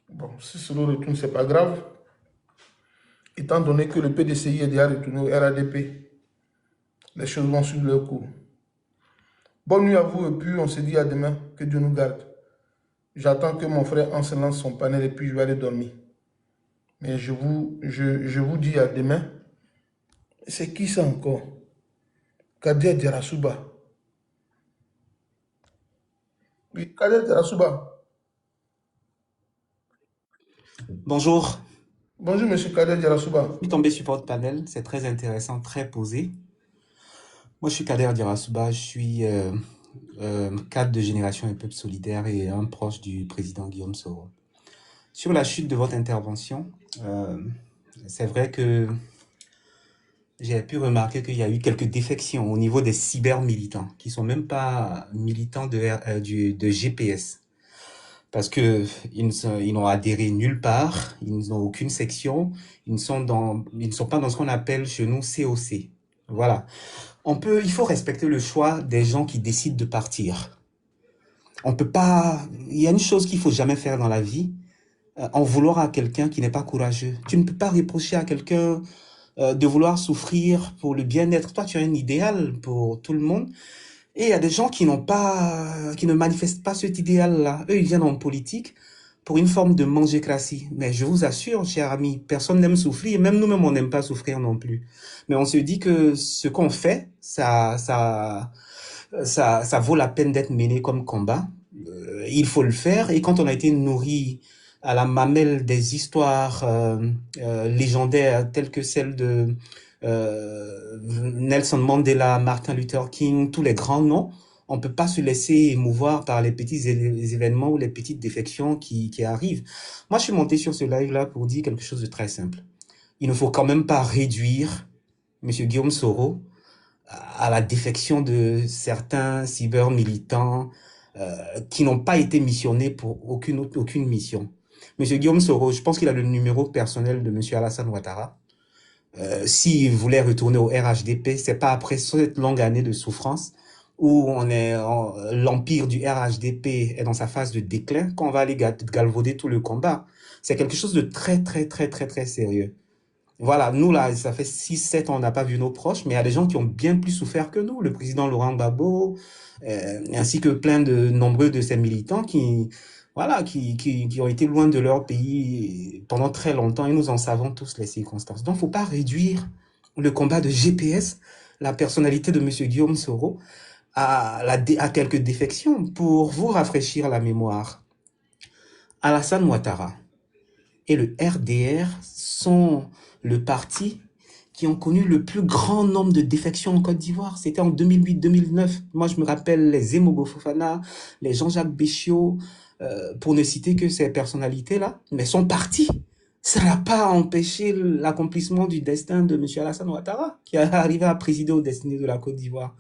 [SPEAKER 1] Bon, si Soro retourne, ce n'est pas grave. Étant donné que le PDCI est déjà retourné au RADP, les choses vont suivre leur cours. Bonne nuit à vous et puis on se dit à demain. Que Dieu nous garde. J'attends que mon frère en se lance son panel et puis je vais aller dormir. Mais je vous dis à demain. C'est qui ça encore? Kader Djarasuba. Oui, Kader Djarasuba.
[SPEAKER 3] Bonjour,
[SPEAKER 1] Bonjour, monsieur Kader Djarasuba.
[SPEAKER 3] je suis tombé sur votre panel, c'est très intéressant, très posé. Moi, je suis Kader Dirasuba, je suis cadre de Génération et Peuple Solidaire et un proche du président Guillaume Soro. Sur la chute de votre intervention, c'est vrai que j'ai pu remarquer qu'il y a eu quelques défections au niveau des cyber-militants, qui sont même pas militants de GPS. Parce que ils n'ont adhéré nulle part, ils n'ont aucune section, ils ne sont pas dans ce qu'on appelle chez nous COC. Voilà. Il faut respecter le choix des gens qui décident de partir. On peut pas, il y a une chose qu'il faut jamais faire dans la vie, en vouloir à quelqu'un qui n'est pas courageux. Tu ne peux pas reprocher à quelqu'un de vouloir souffrir pour le bien-être. Toi, tu as un idéal pour tout le monde. Et il y a des gens qui ne manifestent pas cet idéal-là. Eux, ils viennent en politique pour une forme de mangécratie. Mais je vous assure, cher ami, personne n'aime souffrir. Même nous-mêmes, on n'aime pas souffrir non plus. Mais on se dit que ce qu'on fait, ça vaut la peine d'être mené comme combat. Il faut le faire. Et quand on a été nourri à la mamelle des histoires légendaires telles que celles de Nelson Mandela, Martin Luther King, tous les grands noms, on ne peut pas se laisser émouvoir par les petits événements ou les petites défections qui arrivent. Moi, je suis monté sur ce live-là pour dire quelque chose de très simple. Il ne faut quand même pas réduire M. Guillaume Soro à la défection de certains cyber-militants qui n'ont pas été missionnés pour aucune mission. M. Guillaume Soro, je pense qu'il a le numéro personnel de M. Alassane Ouattara. S'il voulait retourner au RHDP, c'est pas après cette longue année de souffrance où l'empire du RHDP est dans sa phase de déclin qu'on va aller galvauder tout le combat. C'est quelque chose de très, très, très, très, très sérieux. Voilà, nous là, ça fait 6-7 ans, on n'a pas vu nos proches, mais il y a des gens qui ont bien plus souffert que nous. Le président Laurent Gbagbo, ainsi que plein de nombreux de ses militants qui ont été loin de leur pays pendant très longtemps et nous en savons tous les circonstances. Donc, faut pas réduire le combat de GPS la personnalité de M. Guillaume Soro a quelques défections. Pour vous rafraîchir la mémoire, Alassane Ouattara et le RDR sont le parti qui ont connu le plus grand nombre de défections en Côte d'Ivoire. C'était en 2008-2009. Moi, je me rappelle les Emogo Fofana, les Jean-Jacques Béchiot, pour ne citer que ces personnalités-là, mais sont partis. Ça n'a pas empêché l'accomplissement du destin de M. Alassane Ouattara, qui est arrivé à présider aux destinées de la Côte d'Ivoire.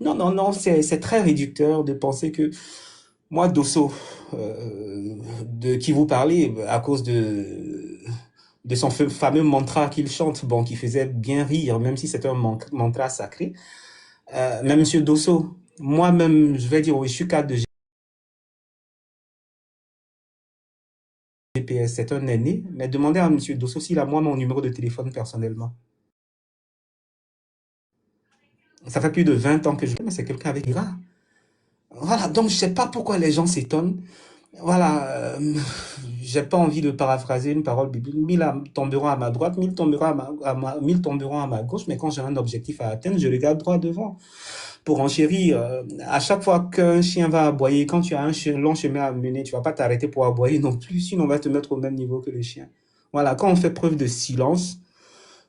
[SPEAKER 3] Non, non, non, c'est très réducteur de penser que moi, Dosso, de qui vous parlez, à cause de son fameux mantra qu'il chante, bon, qui faisait bien rire, même si c'est un mantra sacré. Mais Monsieur Dosso, moi-même, je vais dire, oui, je suis cadre de GPS, c'est un aîné, mais demandez à Monsieur Dosso s'il a moi mon numéro de téléphone personnellement. Ça fait plus de 20 ans que je... Mais c'est quelqu'un avec ira. Voilà, donc je sais pas pourquoi les gens s'étonnent. Voilà, j'ai pas envie de paraphraser une parole biblique. 1000 tomberont à ma droite, 1000 tomberont mille tomberont à ma gauche, mais quand j'ai un objectif à atteindre, je regarde droit devant. Pour enchérir, à chaque fois qu'un chien va aboyer, quand tu as un long chemin à mener, tu vas pas t'arrêter pour aboyer non plus, sinon on va te mettre au même niveau que le chien. Voilà, quand on fait preuve de silence,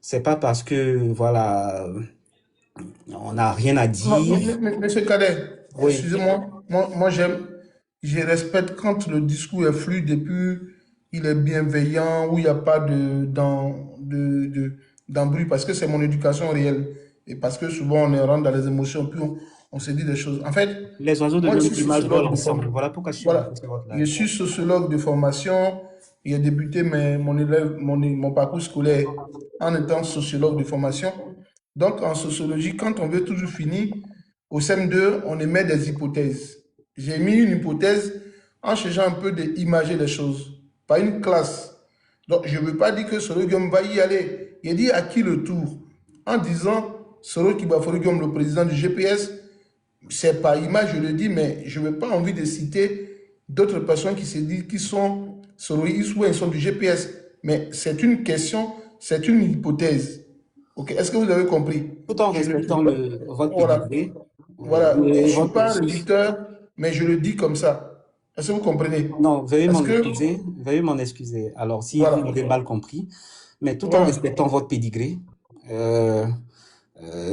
[SPEAKER 3] c'est pas parce que, voilà, on n'a rien à dire.
[SPEAKER 1] Monsieur Kader,
[SPEAKER 3] Oui.
[SPEAKER 1] excusez-moi, moi je respecte quand le discours est fluide et puis il est bienveillant, où il n'y a pas d'embrouille, parce que c'est mon éducation réelle. Et parce que souvent on est rentre dans les émotions, puis on se dit des choses. En fait,
[SPEAKER 3] Les oiseaux de
[SPEAKER 1] moi je
[SPEAKER 3] même
[SPEAKER 1] suis
[SPEAKER 3] plumage volent
[SPEAKER 1] sociologue de
[SPEAKER 3] ensemble.
[SPEAKER 1] formation.
[SPEAKER 3] Voilà pourquoi je suis
[SPEAKER 1] Voilà,
[SPEAKER 3] rentré sur votre
[SPEAKER 1] je
[SPEAKER 3] live.
[SPEAKER 1] suis sociologue de formation. J'ai débuté mon parcours scolaire en étant sociologue de formation. Donc, en sociologie, quand on veut toujours finir, au CM2, on émet des hypothèses. J'ai mis une hypothèse en cherchant un peu d'imager les choses, pas une classe. Donc, je ne veux pas dire que Soro Guillaume va y aller. Il dit à qui le tour? En disant Soro Kibafori Guillaume, le président du GPS, c'est par image, je le dis, mais je n'ai pas envie de citer d'autres personnes qui se disent qu'ils sont soroïstes ou ils sont du GPS. Mais c'est une question, c'est une hypothèse. Ok, est-ce que vous avez compris?
[SPEAKER 3] Tout en
[SPEAKER 1] Je ne
[SPEAKER 3] respectant votre
[SPEAKER 1] voilà,
[SPEAKER 3] pédigré,
[SPEAKER 1] voilà. Je ne
[SPEAKER 3] et
[SPEAKER 1] suis
[SPEAKER 3] votre...
[SPEAKER 1] pas un réducteur, mais je le dis comme ça. Est-ce que vous comprenez?
[SPEAKER 3] Non,
[SPEAKER 1] Parce que,
[SPEAKER 3] veuillez m'en excuser. Alors, si vous
[SPEAKER 1] voilà,
[SPEAKER 3] m'avez mal compris, mais tout en
[SPEAKER 1] voilà.
[SPEAKER 3] respectant votre pédigré, euh,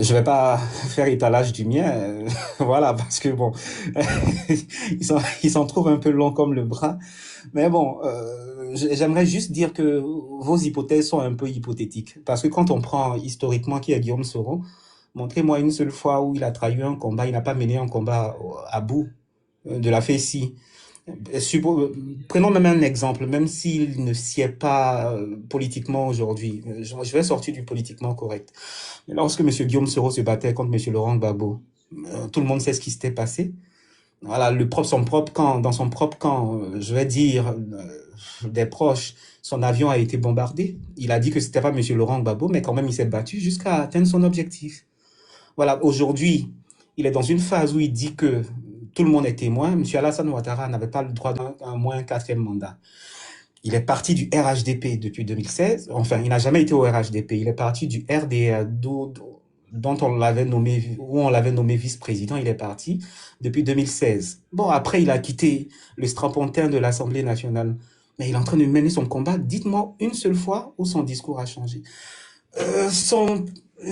[SPEAKER 3] je vais pas faire étalage du mien, voilà, parce que bon, ils s'en trouvent un peu longs comme le bras. Mais bon, j'aimerais juste dire que vos hypothèses sont un peu hypothétiques. Parce que quand on prend historiquement qui est Guillaume Soro, montrez-moi une seule fois où il a trahi un combat, il n'a pas mené un combat à bout de la fessie. Prenons même un exemple, même s'il ne s'y est pas politiquement aujourd'hui. Je vais sortir du politiquement correct. Mais lorsque M. Guillaume Soro se battait contre M. Laurent Gbagbo, tout le monde sait ce qui s'était passé. Voilà, dans son propre camp, je vais dire, des proches, son avion a été bombardé. Il a dit que c'était pas M. Laurent Gbagbo, mais quand même il s'est battu jusqu'à atteindre son objectif. Voilà, aujourd'hui, il est dans une phase où il dit que tout le monde est témoin. M. Alassane Ouattara n'avait pas le droit d'un moins quatrième mandat. Il est parti du RHDP depuis 2016. Enfin, il n'a jamais été au RHDP. Il est parti du RDR, dont on l'avait nommé, où on l'avait nommé vice-président. Il est parti depuis 2016. Bon, après, il a quitté le strapontin de l'Assemblée nationale. Mais il est en train de mener son combat. Dites-moi une seule fois où son discours a changé.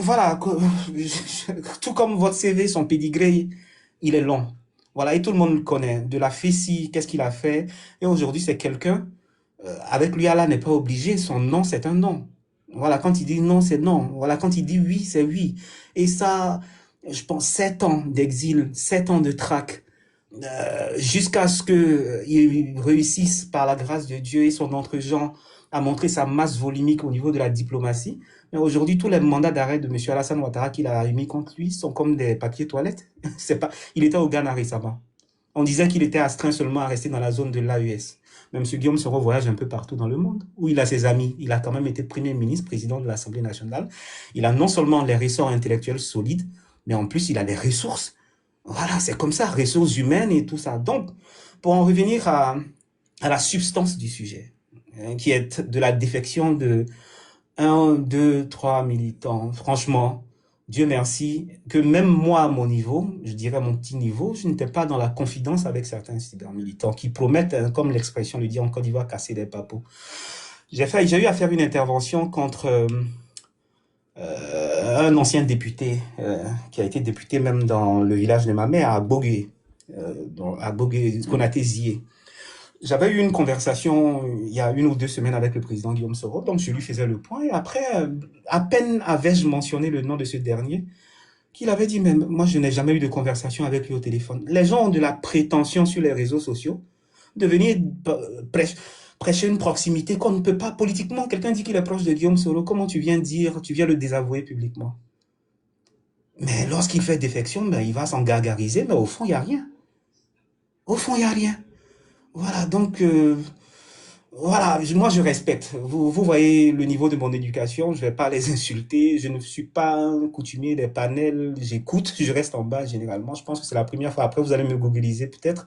[SPEAKER 3] Voilà, tout comme votre CV, son pédigré, il est long. Voilà, et tout le monde le connaît. De la fessie, qu'est-ce qu'il a fait? Et aujourd'hui, c'est quelqu'un, avec lui, Allah n'est pas obligé. Son non, c'est un non. Voilà, quand il dit non, c'est non. Voilà, quand il dit oui, c'est oui. Et ça, je pense, 7 ans d'exil, 7 ans de traque, jusqu'à ce qu'il réussisse par la grâce de Dieu et son entre-gens à montrer sa masse volumique au niveau de la diplomatie. Mais aujourd'hui, tous les mandats d'arrêt de M. Alassane Ouattara qu'il a émis contre lui sont comme des papiers toilettes. C'est pas... Il était au Ghana récemment. On disait qu'il était astreint seulement à rester dans la zone de l'AES. Mais M. Guillaume Soro voyage un peu partout dans le monde, où il a ses amis. Il a quand même été Premier ministre, président de l'Assemblée nationale. Il a non seulement les ressorts intellectuels solides, mais en plus, il a les ressources. Voilà, c'est comme ça, ressources humaines et tout ça. Donc, pour en revenir à la substance du sujet, qui est de la défection de 1, 2, 3 militants, franchement, Dieu merci, que même moi, à mon niveau, je dirais à mon petit niveau, je n'étais pas dans la confidence avec certains cybermilitants qui promettent, comme l'expression le dit en Côte d'Ivoire, casser des papos. J'ai eu à faire une intervention contre un ancien député, qui a été député même dans le village de ma mère, à Bogué, à Bogué, Konaté Zié. J'avais eu une conversation il y a 1 ou 2 semaines avec le président Guillaume Soro, donc je lui faisais le point, et après, à peine avais-je mentionné le nom de ce dernier, qu'il avait dit, mais moi je n'ai jamais eu de conversation avec lui au téléphone. Les gens ont de la prétention sur les réseaux sociaux de venir prêcher une proximité qu'on ne peut pas politiquement. Quelqu'un dit qu'il est proche de Guillaume Soro, comment tu viens le désavouer publiquement? Mais lorsqu'il fait défection, ben, il va s'en gargariser, mais au fond, il n'y a rien. Au fond, il n'y a rien. Voilà, donc, voilà, moi je respecte. Vous voyez le niveau de mon éducation, je ne vais pas les insulter, je ne suis pas un coutumier des panels, j'écoute, je reste en bas généralement. Je pense que c'est la première fois. Après, vous allez me googliser peut-être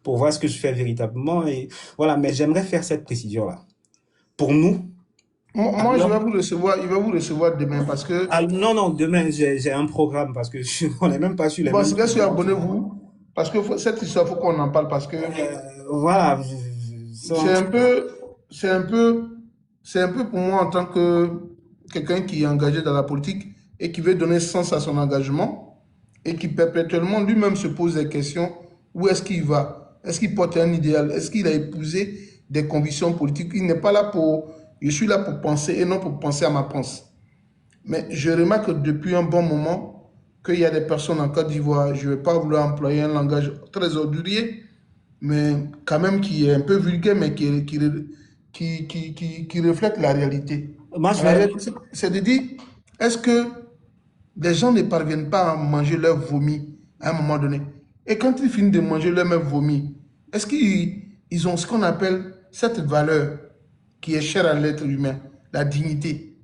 [SPEAKER 3] pour voir ce que je fais véritablement. Et voilà, mais j'aimerais faire cette précision-là. Pour nous,
[SPEAKER 1] Moi, je vais vous recevoir, il va vous recevoir demain parce que,
[SPEAKER 3] non, demain j'ai un programme parce que on n'est même pas sur les
[SPEAKER 1] bon,
[SPEAKER 3] mêmes.
[SPEAKER 1] c'est bien sûr, abonnez-vous parce que cette histoire, il faut qu'on en parle parce que
[SPEAKER 3] Voilà.
[SPEAKER 1] c'est un peu, c'est un peu, c'est un peu pour moi en tant que quelqu'un qui est engagé dans la politique et qui veut donner sens à son engagement et qui perpétuellement lui-même se pose des questions. Où est-ce qu'il va? Est-ce qu'il porte un idéal? Est-ce qu'il a épousé des convictions politiques? Il n'est pas là pour... Je suis là pour penser et non pour penser à ma pensée. Mais je remarque depuis un bon moment qu'il y a des personnes en Côte d'Ivoire, je ne vais pas vouloir employer un langage très ordurier, mais quand même qui est un peu vulgaire, mais qui reflète la réalité.
[SPEAKER 3] Moi, je
[SPEAKER 1] La
[SPEAKER 3] vais.
[SPEAKER 1] réalité, c'est de dire, est-ce que les gens ne parviennent pas à manger leur vomi à un moment donné? Et quand ils finissent de manger leur même vomi, est-ce qu'ils ont ce qu'on appelle cette valeur qui est chère à l'être humain, la dignité?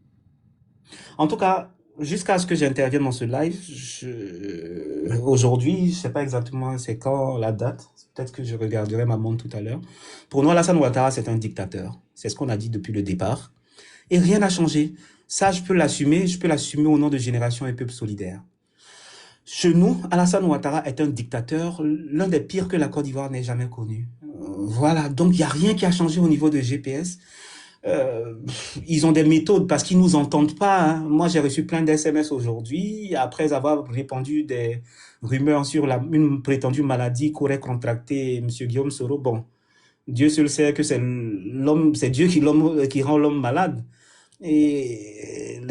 [SPEAKER 3] En tout cas, jusqu'à ce que j'intervienne dans ce live, aujourd'hui, je sais pas exactement c'est quand la date. Peut-être que je regarderai ma montre tout à l'heure. Pour nous, Alassane Ouattara, c'est un dictateur. C'est ce qu'on a dit depuis le départ. Et rien n'a changé. Ça, je peux l'assumer. Je peux l'assumer au nom de Génération et Peuple Solidaire. Chez nous, Alassane Ouattara est un dictateur, l'un des pires que la Côte d'Ivoire n'ait jamais connu. Voilà, donc il n'y a rien qui a changé au niveau de GPS. Ils ont des méthodes parce qu'ils nous entendent pas. Hein. Moi, j'ai reçu plein d'SMS aujourd'hui après avoir répandu des rumeurs sur une prétendue maladie qu'aurait contracté M. Guillaume Soro. Bon, Dieu seul sait que c'est Dieu qui rend l'homme malade. Et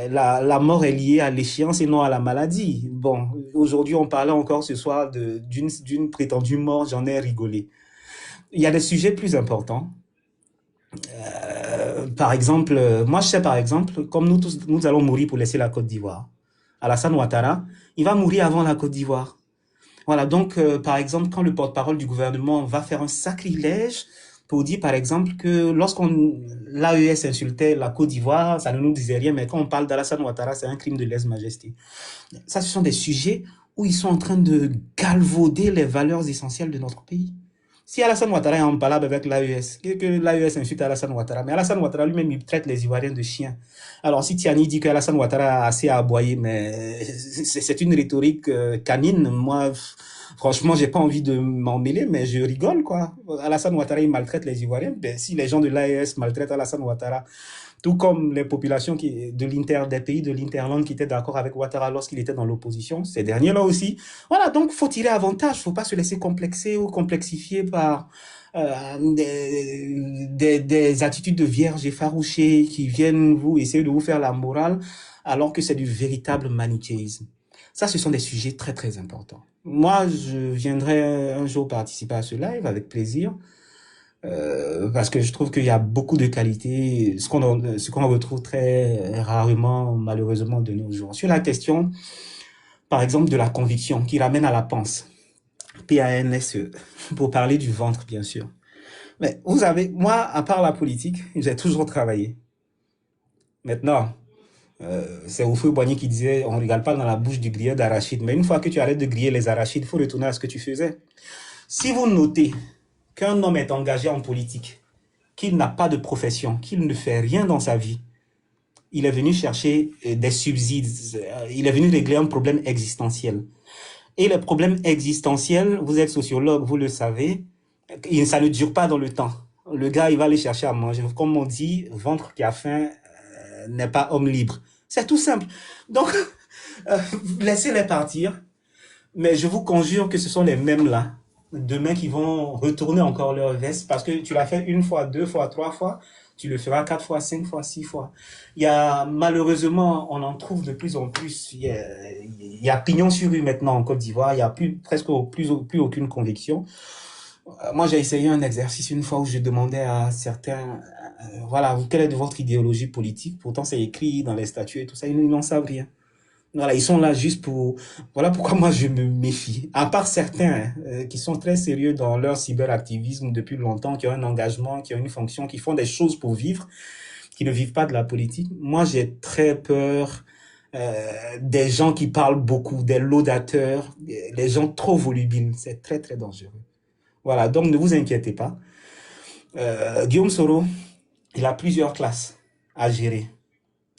[SPEAKER 3] la mort est liée à l'échéance et non à la maladie. Bon, aujourd'hui, on parlait encore ce soir d'une prétendue mort, j'en ai rigolé. Il y a des sujets plus importants. Par exemple, moi je sais par exemple, comme nous tous, nous allons mourir pour laisser la Côte d'Ivoire. Alassane Ouattara, il va mourir avant la Côte d'Ivoire. Voilà, donc par exemple, quand le porte-parole du gouvernement va faire un sacrilège pour dire par exemple que l'AES insultait la Côte d'Ivoire, ça ne nous disait rien, mais quand on parle d'Alassane Ouattara, c'est un crime de lèse-majesté. Ça, ce sont des sujets où ils sont en train de galvauder les valeurs essentielles de notre pays. Si Alassane Ouattara est en palabre avec l'AES, que l'AES insulte Alassane Ouattara, mais Alassane Ouattara lui-même, il traite les Ivoiriens de chiens. Alors, si Tiani dit que Alassane Ouattara a assez à aboyer, mais c'est une rhétorique canine, moi, franchement, j'ai pas envie de m'en mêler, mais je rigole, quoi. Alassane Ouattara, il maltraite les Ivoiriens. Ben, si les gens de l'AES maltraitent Alassane Ouattara, tout comme les populations des pays de l'Interland qui étaient d'accord avec Ouattara lorsqu'il était dans l'opposition, ces derniers-là aussi. Voilà, donc faut tirer avantage, faut pas se laisser complexer ou complexifier par des attitudes de vierges effarouchées qui viennent vous essayer de vous faire la morale alors que c'est du véritable manichéisme. Ça, ce sont des sujets très très importants. Moi, je viendrai un jour participer à ce live avec plaisir. Parce que je trouve qu'il y a beaucoup de qualités, ce qu'on retrouve très rarement, malheureusement, de nos jours. Sur la question, par exemple, de la conviction, qui ramène à la panse, PANSE, pour parler du ventre, bien sûr. Mais vous savez, moi, à part la politique, j'ai toujours travaillé. Maintenant, c'est Oufou Boigny qui disait, on ne regarde pas dans la bouche du grilleur d'arachides, mais une fois que tu arrêtes de griller les arachides, il faut retourner à ce que tu faisais. Si vous notez qu'un homme est engagé en politique, qu'il n'a pas de profession, qu'il ne fait rien dans sa vie, il est venu chercher des subsides, il est venu régler un problème existentiel. Et les problèmes existentiels, vous êtes sociologue, vous le savez, ça ne dure pas dans le temps. Le gars, il va aller chercher à manger. Comme on dit, ventre qui a faim n'est pas homme libre. C'est tout simple. Donc, euh, laissez-les partir. Mais je vous conjure que ce sont les mêmes là, demain qui vont retourner encore leur veste parce que tu l'as fait une fois, deux fois, trois fois, tu le feras quatre fois, cinq fois, six fois. Il y a, malheureusement, on en trouve de plus en plus. Il y a pignon sur rue maintenant en Côte d'Ivoire. Il y a plus aucune conviction. Moi, j'ai essayé un exercice une fois où je demandais à certains, voilà, quelle est votre idéologie politique? Pourtant, c'est écrit dans les statuts et tout ça. Ils n'en savent rien. Voilà, ils sont là juste pour... Voilà pourquoi moi je me méfie. À part certains qui sont très sérieux dans leur cyberactivisme depuis longtemps, qui ont un engagement, qui ont une fonction, qui font des choses pour vivre, qui ne vivent pas de la politique. Moi, j'ai très peur des gens qui parlent beaucoup, des laudateurs, des gens trop volubiles. C'est très, très dangereux. Voilà, donc ne vous inquiétez pas. Guillaume Soro, il a plusieurs classes à gérer.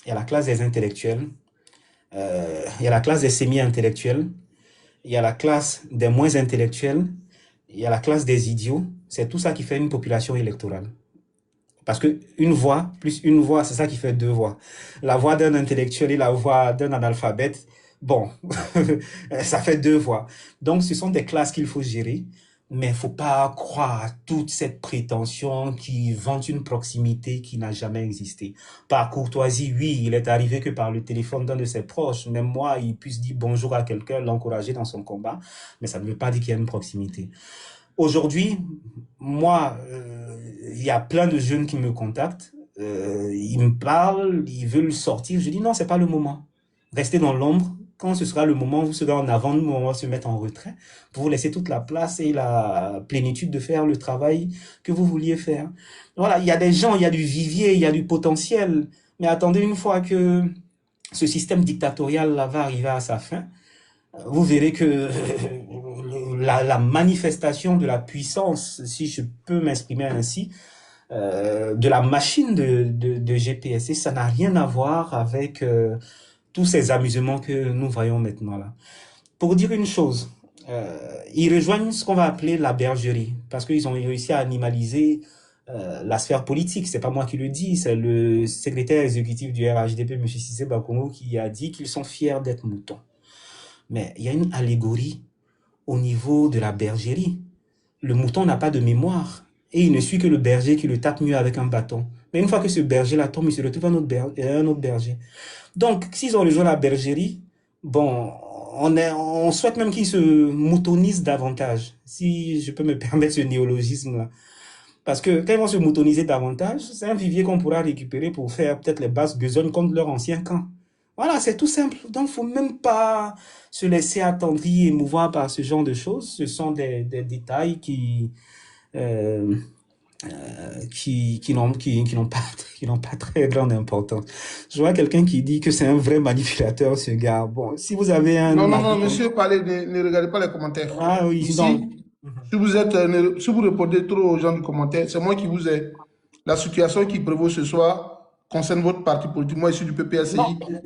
[SPEAKER 3] Il y a la classe des intellectuels, il y a la classe des semi-intellectuels, il y a la classe des moins intellectuels, il y a la classe des idiots. C'est tout ça qui fait une population électorale. Parce que une voix plus une voix, c'est ça qui fait deux voix. La voix d'un intellectuel et la voix d'un analphabète, bon, ça fait deux voix. Donc, ce sont des classes qu'il faut gérer. Mais il ne faut pas croire à toute cette prétention qui vante une proximité qui n'a jamais existé. Par courtoisie, oui, il est arrivé que par le téléphone d'un de ses proches, même moi, il puisse dire bonjour à quelqu'un, l'encourager dans son combat, mais ça ne veut pas dire qu'il y a une proximité. Aujourd'hui, moi, il y a plein de jeunes qui me contactent, ils me parlent, ils veulent sortir. Je dis non, c'est pas le moment. Restez dans l'ombre. Quand ce sera le moment, vous serez en avant, nous, on va se mettre en retrait pour vous laisser toute la place et la plénitude de faire le travail que vous vouliez faire. Voilà, il y a des gens, il y a du vivier, il y a du potentiel. Mais attendez, une fois que ce système dictatorial là va arriver à sa fin, vous verrez que la manifestation de la puissance, si je peux m'exprimer ainsi, de la machine de GPSC, ça n'a rien à voir avec tous ces amusements que nous voyons maintenant là. Pour dire une chose, ils rejoignent ce qu'on va appeler la bergerie, parce qu'ils ont réussi à animaliser la sphère politique. C'est pas moi qui le dis, c'est le secrétaire exécutif du RHDP, M. Cissé Bakono, qui a dit qu'ils sont fiers d'être moutons. Mais il y a une allégorie au niveau de la bergerie. Le mouton n'a pas de mémoire et il ne suit que le berger qui le tape mieux avec un bâton. Mais une fois que ce berger-là tombe, il se retrouve un autre berger. Donc, s'ils ont rejoint la bergerie, bon, on souhaite même qu'ils se moutonisent davantage, si je peux me permettre ce néologisme-là. Parce que quand ils vont se moutoniser davantage, c'est un vivier qu'on pourra récupérer pour faire peut-être les basses besognes contre leur ancien camp. Voilà, c'est tout simple. Donc, il ne faut même pas se laisser attendrir et émouvoir par ce genre de choses. Ce sont des détails euh, qui n'ont pas très grande importance. Je vois quelqu'un qui dit que c'est un vrai manipulateur, ce gars. Bon, si vous avez un
[SPEAKER 1] Non, non, non,
[SPEAKER 3] avis comme...
[SPEAKER 1] monsieur, parlez, ne regardez pas les commentaires.
[SPEAKER 3] Ah oui, donc...
[SPEAKER 1] Ici, si vous répondez trop aux gens du commentaire, c'est moi qui vous ai. La situation qui prévaut ce soir concerne votre parti politique. Moi, je suis du
[SPEAKER 3] Non,
[SPEAKER 1] PPACI.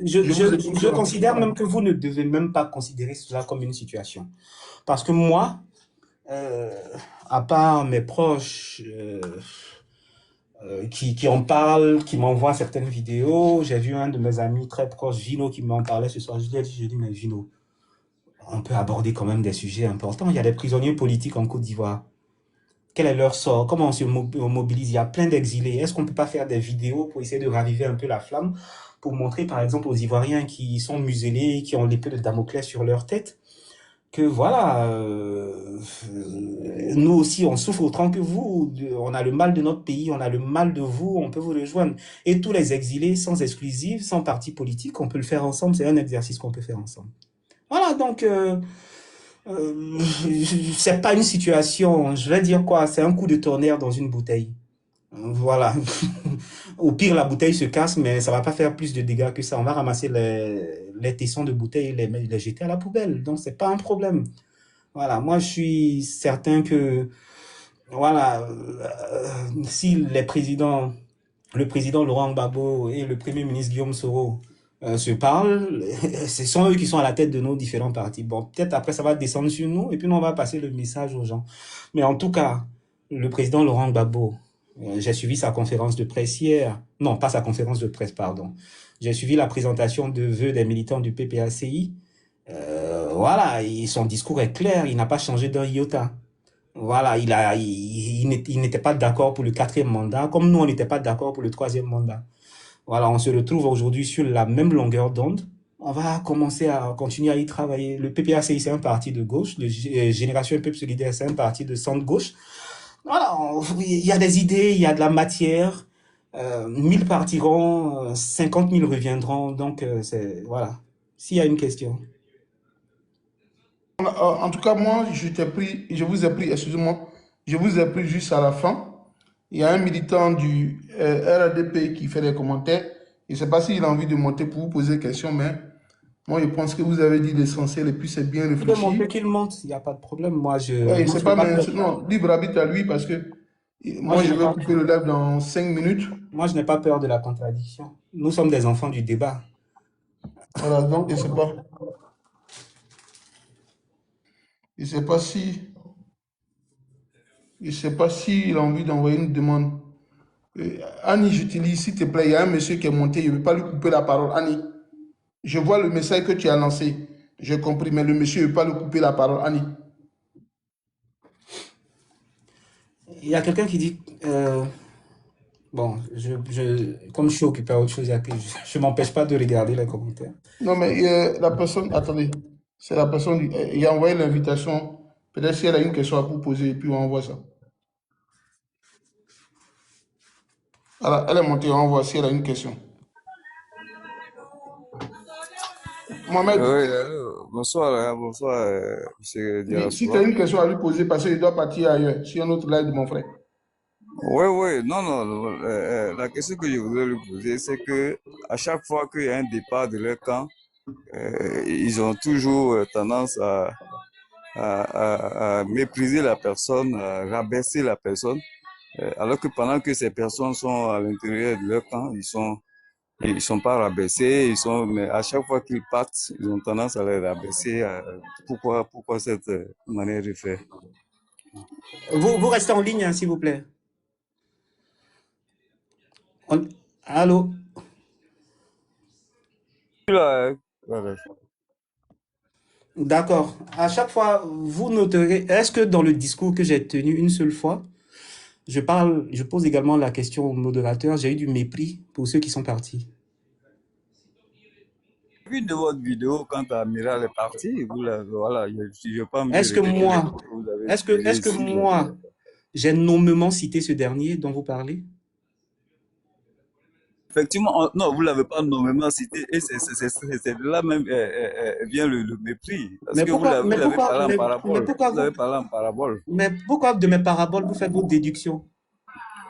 [SPEAKER 1] Je vous écoute
[SPEAKER 3] je
[SPEAKER 1] seulement.
[SPEAKER 3] considère même que vous ne devez même pas considérer cela comme une situation. Parce que moi, euh, à part mes proches qui en parlent, qui m'envoient certaines vidéos, j'ai vu un de mes amis très proches, Vino, qui m'en parlait ce soir. Je lui ai dit, mais Vino, on peut aborder quand même des sujets importants. Il y a des prisonniers politiques en Côte d'Ivoire. Quel est leur sort? Comment on se mobilise? Il y a plein d'exilés. Est-ce qu'on ne peut pas faire des vidéos pour essayer de raviver un peu la flamme, pour montrer par exemple aux Ivoiriens qui sont muselés, qui ont l'épée de Damoclès sur leur tête, que voilà, nous aussi on souffre autant que vous, on a le mal de notre pays, on a le mal de vous, on peut vous rejoindre. Et tous les exilés, sans exclusive, sans parti politique, on peut le faire ensemble, c'est un exercice qu'on peut faire ensemble. Voilà, donc... c'est pas une situation, je vais dire quoi, c'est un coup de tonnerre dans une bouteille. Voilà. Au pire, la bouteille se casse, mais ça va pas faire plus de dégâts que ça. On va ramasser les tessons de bouteille et les jeter à la poubelle. Donc, c'est pas un problème. Voilà. Moi, je suis certain que, voilà, si les présidents le président Laurent Gbagbo et le premier ministre Guillaume Soro se parlent, ce sont eux qui sont à la tête de nos différents partis. Bon, peut-être après ça va descendre sur nous et puis nous on va passer le message aux gens. Mais en tout cas, le président Laurent Gbagbo, j'ai suivi sa conférence de presse hier. Non, pas sa conférence de presse, pardon. J'ai suivi la présentation de vœux des militants du PPACI. Voilà, et son discours est clair, il n'a pas changé d'un iota. Voilà, il n'était pas d'accord pour le 4e mandat, comme nous, on n'était pas d'accord pour le 3e mandat. Voilà, on se retrouve aujourd'hui sur la même longueur d'onde. On va commencer à continuer à y travailler. Le PPACI, c'est un parti de gauche. Le Génération Peuple Solidaire, c'est un parti de centre-gauche. Voilà, il y a des idées, il y a de la matière. 1000 partiront, 50 000 reviendront. Donc, voilà. S'il y a une question.
[SPEAKER 1] En tout cas, moi, je vous ai pris, excusez-moi, je vous ai pris juste à la fin. Il y a un militant du RADP qui fait des commentaires. Je ne sais pas s'il a envie de monter pour vous poser des questions, mais moi, je pense que vous avez dit l'essentiel et puis c'est bien
[SPEAKER 3] Il peut monter
[SPEAKER 1] réfléchi.
[SPEAKER 3] qu'il monte, il n'y a pas de problème.
[SPEAKER 1] Oui,
[SPEAKER 3] Moi,
[SPEAKER 1] c'est
[SPEAKER 3] je n'ai
[SPEAKER 1] pas,
[SPEAKER 3] pas
[SPEAKER 1] mais
[SPEAKER 3] peur.
[SPEAKER 1] non, libre arbitre à lui parce que
[SPEAKER 3] Moi,
[SPEAKER 1] moi,
[SPEAKER 3] je
[SPEAKER 1] je
[SPEAKER 3] n'ai
[SPEAKER 1] vais
[SPEAKER 3] pas,
[SPEAKER 1] couper le live dans 5 minutes.
[SPEAKER 3] moi, je n'ai pas peur de la contradiction. Nous sommes des enfants du débat.
[SPEAKER 1] Voilà, donc je sais pas si, je sais pas s'il a envie d'envoyer une demande. Annie, j'utilise, s'il te plaît, il y a un monsieur qui est monté, je ne vais pas lui couper la parole. Annie, je vois le message que tu as lancé. J'ai compris, mais le monsieur ne veut pas lui couper la parole. Annie.
[SPEAKER 3] Il y a quelqu'un qui dit, bon, comme je suis occupé à autre chose, je ne m'empêche pas de regarder les commentaires.
[SPEAKER 1] Non, mais la personne, attendez, c'est la personne, il a envoyé l'invitation. Peut-être si elle a une question à vous poser, et puis on envoie ça. Alors, elle est montée, on voit si elle a une question. Mohamed,
[SPEAKER 4] Oui, allô. Bonsoir, bonsoir, monsieur
[SPEAKER 1] oui, si tu as
[SPEAKER 4] Diarassoua.
[SPEAKER 1] une question à lui poser, parce qu'il doit partir ailleurs, sur un autre live de mon frère.
[SPEAKER 4] Oui, oui, non, non, la question que je voudrais lui poser, c'est que à chaque fois qu'il y a un départ de leur camp, ils ont toujours tendance à mépriser la personne, à rabaisser la personne, alors que pendant que ces personnes sont à l'intérieur de leur camp, ils sont pas rabaissés, mais à chaque fois qu'ils partent, ils ont tendance à les rabaisser. Pourquoi cette manière de faire?
[SPEAKER 3] Vous restez en ligne, hein, s'il vous plaît. Allô?
[SPEAKER 4] Là, voilà.
[SPEAKER 3] D'accord. À chaque fois, vous noterez, est-ce que dans le discours que j'ai tenu une seule fois, je pose également la question au modérateur, j'ai eu du mépris pour ceux qui sont partis.
[SPEAKER 4] Vu de votre vidéo quand Amiral est parti, voilà, je n'ai pas envie de
[SPEAKER 3] Est-ce que
[SPEAKER 4] répéter les
[SPEAKER 3] moi,
[SPEAKER 4] propos que vous avez
[SPEAKER 3] est-ce
[SPEAKER 4] tenus
[SPEAKER 3] que
[SPEAKER 4] ici.
[SPEAKER 3] moi, j'ai nommément cité ce dernier dont vous parlez?
[SPEAKER 4] Effectivement, non, vous ne l'avez pas nommément cité et c'est de là même vient le mépris. Parce
[SPEAKER 3] Mais
[SPEAKER 4] que
[SPEAKER 3] pourquoi,
[SPEAKER 4] vous
[SPEAKER 3] mais
[SPEAKER 4] l'avez
[SPEAKER 3] pourquoi,
[SPEAKER 4] parlé en
[SPEAKER 3] mais
[SPEAKER 4] parabole.
[SPEAKER 3] pourquoi
[SPEAKER 4] Vous l'avez
[SPEAKER 3] vous,
[SPEAKER 4] parlé en parabole.
[SPEAKER 3] mais pourquoi de mes paraboles vous faites vos déductions?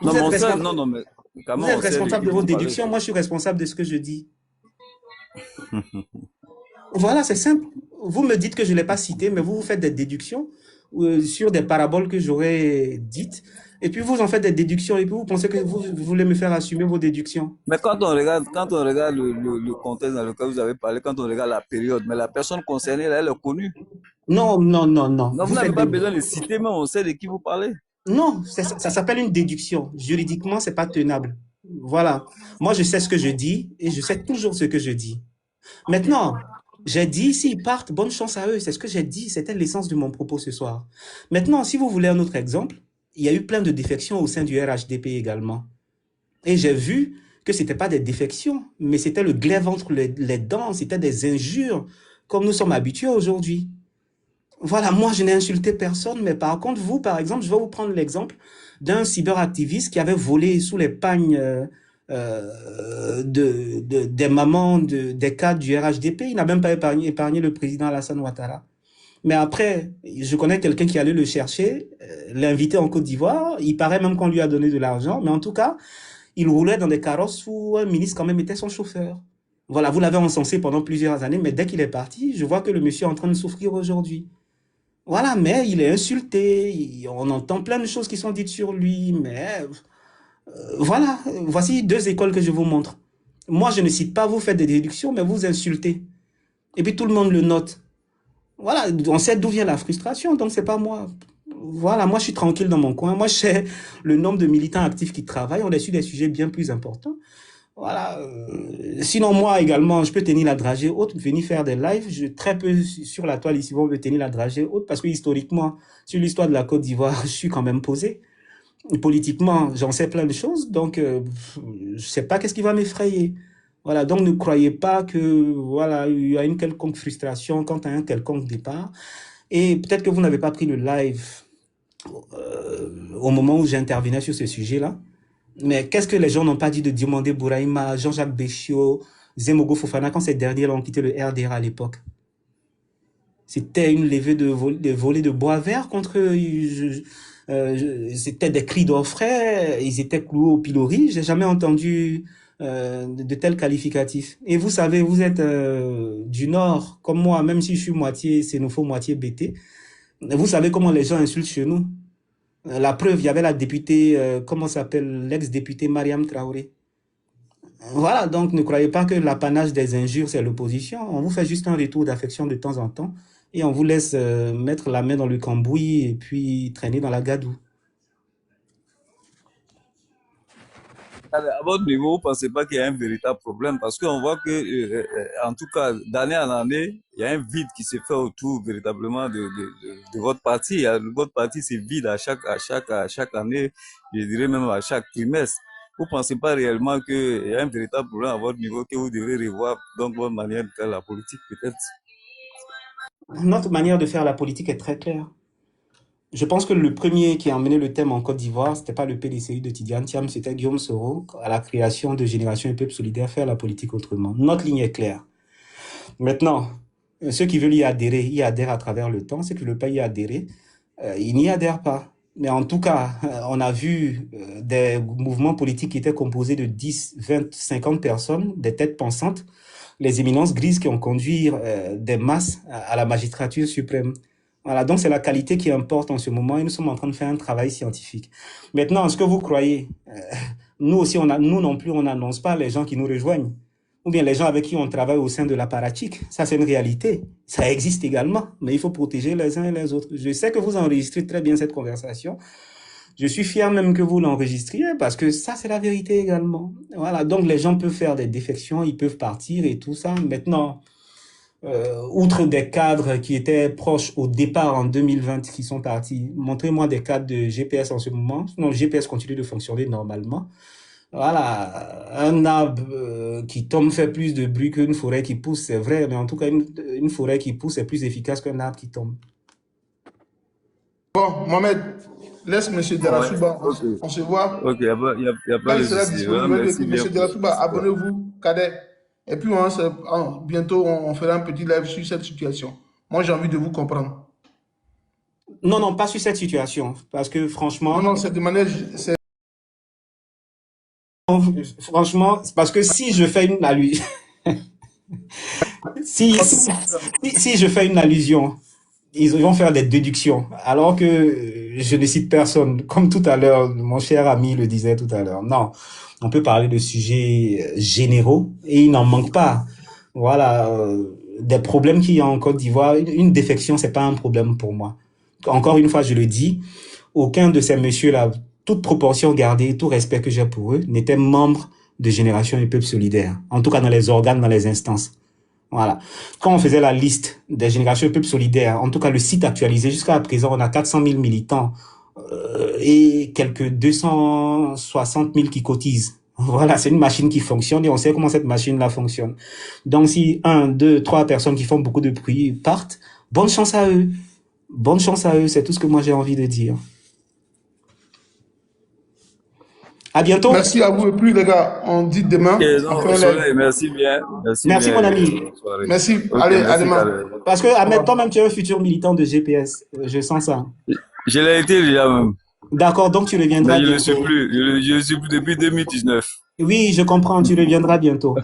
[SPEAKER 4] Non,
[SPEAKER 3] Vous
[SPEAKER 4] mais
[SPEAKER 3] êtes
[SPEAKER 4] on sait,
[SPEAKER 3] responsable,
[SPEAKER 4] non, non, mais
[SPEAKER 3] vous
[SPEAKER 4] comment
[SPEAKER 3] êtes
[SPEAKER 4] on sait de
[SPEAKER 3] responsable
[SPEAKER 4] qui
[SPEAKER 3] de vos
[SPEAKER 4] vous parlez?
[SPEAKER 3] déductions, moi je suis responsable de ce que je dis. Voilà, c'est simple. Vous me dites que je ne l'ai pas cité, mais vous faites des déductions sur des paraboles que j'aurais dites. Et puis vous en faites des déductions et puis vous pensez que vous voulez me faire assumer vos déductions.
[SPEAKER 4] Mais quand on regarde le contexte dans lequel vous avez parlé, quand on regarde la période, mais la personne concernée, là, elle est connue.
[SPEAKER 3] Non, non, non, non.
[SPEAKER 4] Non, vous
[SPEAKER 3] Vous
[SPEAKER 4] n'avez
[SPEAKER 3] faites
[SPEAKER 4] pas
[SPEAKER 3] des...
[SPEAKER 4] besoin de citer, mais on sait de qui vous parlez.
[SPEAKER 3] Non, ça s'appelle une déduction. Juridiquement, c'est pas tenable. Voilà. Moi, je sais ce que je dis et je sais toujours ce que je dis. Maintenant, j'ai dit, s'ils partent, bonne chance à eux. C'est ce que j'ai dit. C'était l'essence de mon propos ce soir. Maintenant, si vous voulez un autre exemple, il y a eu plein de défections au sein du RHDP également. Et j'ai vu que ce n'était pas des défections, mais c'était le glaive entre les dents, c'était des injures, comme nous sommes habitués aujourd'hui. Voilà, moi, je n'ai insulté personne, mais par contre, vous, par exemple, je vais vous prendre l'exemple d'un cyberactiviste qui avait volé sous les pagnes des mamans des cadres du RHDP. Il n'a même pas épargné le président Alassane Ouattara. Mais après, je connais quelqu'un qui allait le chercher, l'inviter en Côte d'Ivoire. Il paraît même qu'on lui a donné de l'argent, mais en tout cas, il roulait dans des carrosses où un ministre quand même était son chauffeur. Voilà, vous l'avez encensé pendant plusieurs années, mais dès qu'il est parti, je vois que le monsieur est en train de souffrir aujourd'hui. Voilà, mais il est insulté, on entend plein de choses qui sont dites sur lui, mais Voilà, voici deux écoles que je vous montre. Moi, je ne cite pas, vous faites des déductions, mais vous insultez. Et puis tout le monde le note. Voilà, on sait d'où vient la frustration, donc c'est pas moi. Voilà, moi je suis tranquille dans mon coin. Moi, je sais le nombre de militants actifs qui travaillent. On est sur des sujets bien plus importants. Voilà. Sinon, moi également, je peux tenir la dragée haute, venir faire des lives. Très peu sur la toile ici, on peut tenir la dragée haute parce que historiquement, sur l'histoire de la Côte d'Ivoire, je suis quand même posé. Politiquement, j'en sais plein de choses, donc je sais pas qu'est-ce qui va m'effrayer. Voilà, donc ne croyez pas que voilà, il y a une quelconque frustration quant à un quelconque départ. Et peut-être que vous n'avez pas pris le live au moment où j'intervenais sur ce sujet-là. Mais qu'est-ce que les gens n'ont pas dit de Diomandé Bouraïma, Jean-Jacques Béchiot, Zemogo Fofana quand ces derniers ont quitté le RDR à l'époque? C'était une levée de volée de bois vert contre eux. C'était des cris d'orfraie, ils étaient cloués au pilori. J'ai jamais entendu de tels qualificatifs. Et vous savez, vous êtes du Nord, comme moi, même si je suis moitié xénophobe, moitié BT. Vous savez comment les gens insultent chez nous. La preuve, il y avait la députée, comment s'appelle, l'ex-députée Mariam Traoré. Voilà, donc ne croyez pas que l'apanage des injures, c'est l'opposition. On vous fait juste un retour d'affection de temps en temps et on vous laisse mettre la main dans le cambouis et puis traîner dans la gadoue.
[SPEAKER 4] À votre niveau, vous ne pensez pas qu'il y a un véritable problème parce qu'on voit que, en tout cas, d'année en année, il y a un vide qui se fait autour véritablement de votre parti. Votre parti se vide à chaque année, je dirais même à chaque trimestre. Vous ne pensez pas réellement qu'il y a un véritable problème à votre niveau que vous devez revoir donc votre manière de faire la politique peut-être?
[SPEAKER 3] Notre manière de faire la politique est très claire. Je pense que le premier qui a emmené le thème en Côte d'Ivoire, c'était pas le PDCI de Tidiane Thiam, c'était Guillaume Soro, à la création de Génération et Peuple Solidaire, faire la politique autrement. Notre ligne est claire. Maintenant, ceux qui veulent y adhèrent à travers le temps. Ceux qui ne veulent pas y adhérer, ils n'y adhèrent pas. Mais en tout cas, on a vu des mouvements politiques qui étaient composés de 10, 20, 50 personnes, des têtes pensantes, les éminences grises qui ont conduit des masses à la magistrature suprême. Voilà, donc c'est la qualité qui importe en ce moment et nous sommes en train de faire un travail scientifique. Maintenant, ce que vous croyez, nous aussi, nous non plus, on n'annonce pas les gens qui nous rejoignent ou bien les gens avec qui on travaille au sein de l'apparatchik. Ça, c'est une réalité. Ça existe également, mais il faut protéger les uns et les autres. Je sais que vous enregistrez très bien cette conversation. Je suis fier même que vous l'enregistriez parce que ça, c'est la vérité également. Voilà, donc les gens peuvent faire des défections, ils peuvent partir et tout ça. Maintenant, outre des cadres qui étaient proches au départ en 2020 qui sont partis, montrez-moi des cadres de GPS en ce moment. Non, le GPS continue de fonctionner normalement. Voilà, un arbre qui tombe fait plus de bruit qu'une forêt qui pousse, c'est vrai, mais en tout cas, une forêt qui pousse est plus efficace qu'un arbre qui tombe.
[SPEAKER 1] Bon, Mohamed, laisse M.
[SPEAKER 4] Ouais,
[SPEAKER 1] Darasouba,
[SPEAKER 4] ok.
[SPEAKER 1] on se voit.
[SPEAKER 4] Ok, y a pas
[SPEAKER 1] Quand
[SPEAKER 4] de
[SPEAKER 1] il sera
[SPEAKER 4] souci. Ouais,
[SPEAKER 1] disponible, et
[SPEAKER 4] merci
[SPEAKER 1] puis
[SPEAKER 4] bien
[SPEAKER 1] M.
[SPEAKER 4] pour
[SPEAKER 1] Darasouba,
[SPEAKER 4] ça.
[SPEAKER 1] abonnez-vous, Cadet. Et puis bientôt, on fera un petit live sur cette situation. Moi, j'ai envie de vous comprendre.
[SPEAKER 3] Non, non, pas sur cette situation, parce que
[SPEAKER 1] Non,
[SPEAKER 3] franchement,
[SPEAKER 1] non, c'est de manière.
[SPEAKER 3] c'est parce que si je fais une allusion, si je fais une allusion, ils vont faire des déductions, alors que je ne cite personne, comme tout à l'heure, mon cher ami le disait tout à l'heure. Non, on peut parler de sujets généraux et il n'en manque pas. Voilà, des problèmes qu'il y a en Côte d'Ivoire, une défection, c'est pas un problème pour moi. Encore une fois, je le dis, aucun de ces messieurs-là, toute proportion gardée, tout respect que j'ai pour eux, n'était membre de Génération et Peuple Solidaire. En tout cas, dans les organes, dans les instances. Voilà. Quand on faisait la liste des Générations et Peuple Solidaire, en tout cas le site actualisé, jusqu'à présent, on a 400 000 militants et quelques 260 000 qui cotisent. Voilà, c'est une machine qui fonctionne et on sait comment cette machine-là fonctionne. Donc si 1, 2, 3 personnes qui font beaucoup de bruit partent, bonne chance à eux. Bonne chance à eux, c'est tout ce que moi j'ai envie de dire. À bientôt.
[SPEAKER 1] Merci à vous et puis les gars, on dit demain.
[SPEAKER 4] Ok, non, Soleil, merci bien.
[SPEAKER 3] Merci mon ami.
[SPEAKER 4] Bonne soirée.
[SPEAKER 1] Merci,
[SPEAKER 4] Ok,
[SPEAKER 1] allez, à
[SPEAKER 4] merci,
[SPEAKER 1] demain.
[SPEAKER 4] Calais.
[SPEAKER 3] Parce que Ahmed, toi-même tu es un futur militant de GPS. Je sens ça.
[SPEAKER 4] Je l'ai été déjà même.
[SPEAKER 3] D'accord, donc tu reviendras
[SPEAKER 4] Mais je ne le
[SPEAKER 3] bientôt.
[SPEAKER 4] suis plus. Je le suis plus depuis 2019.
[SPEAKER 3] Oui, je comprends, tu reviendras bientôt.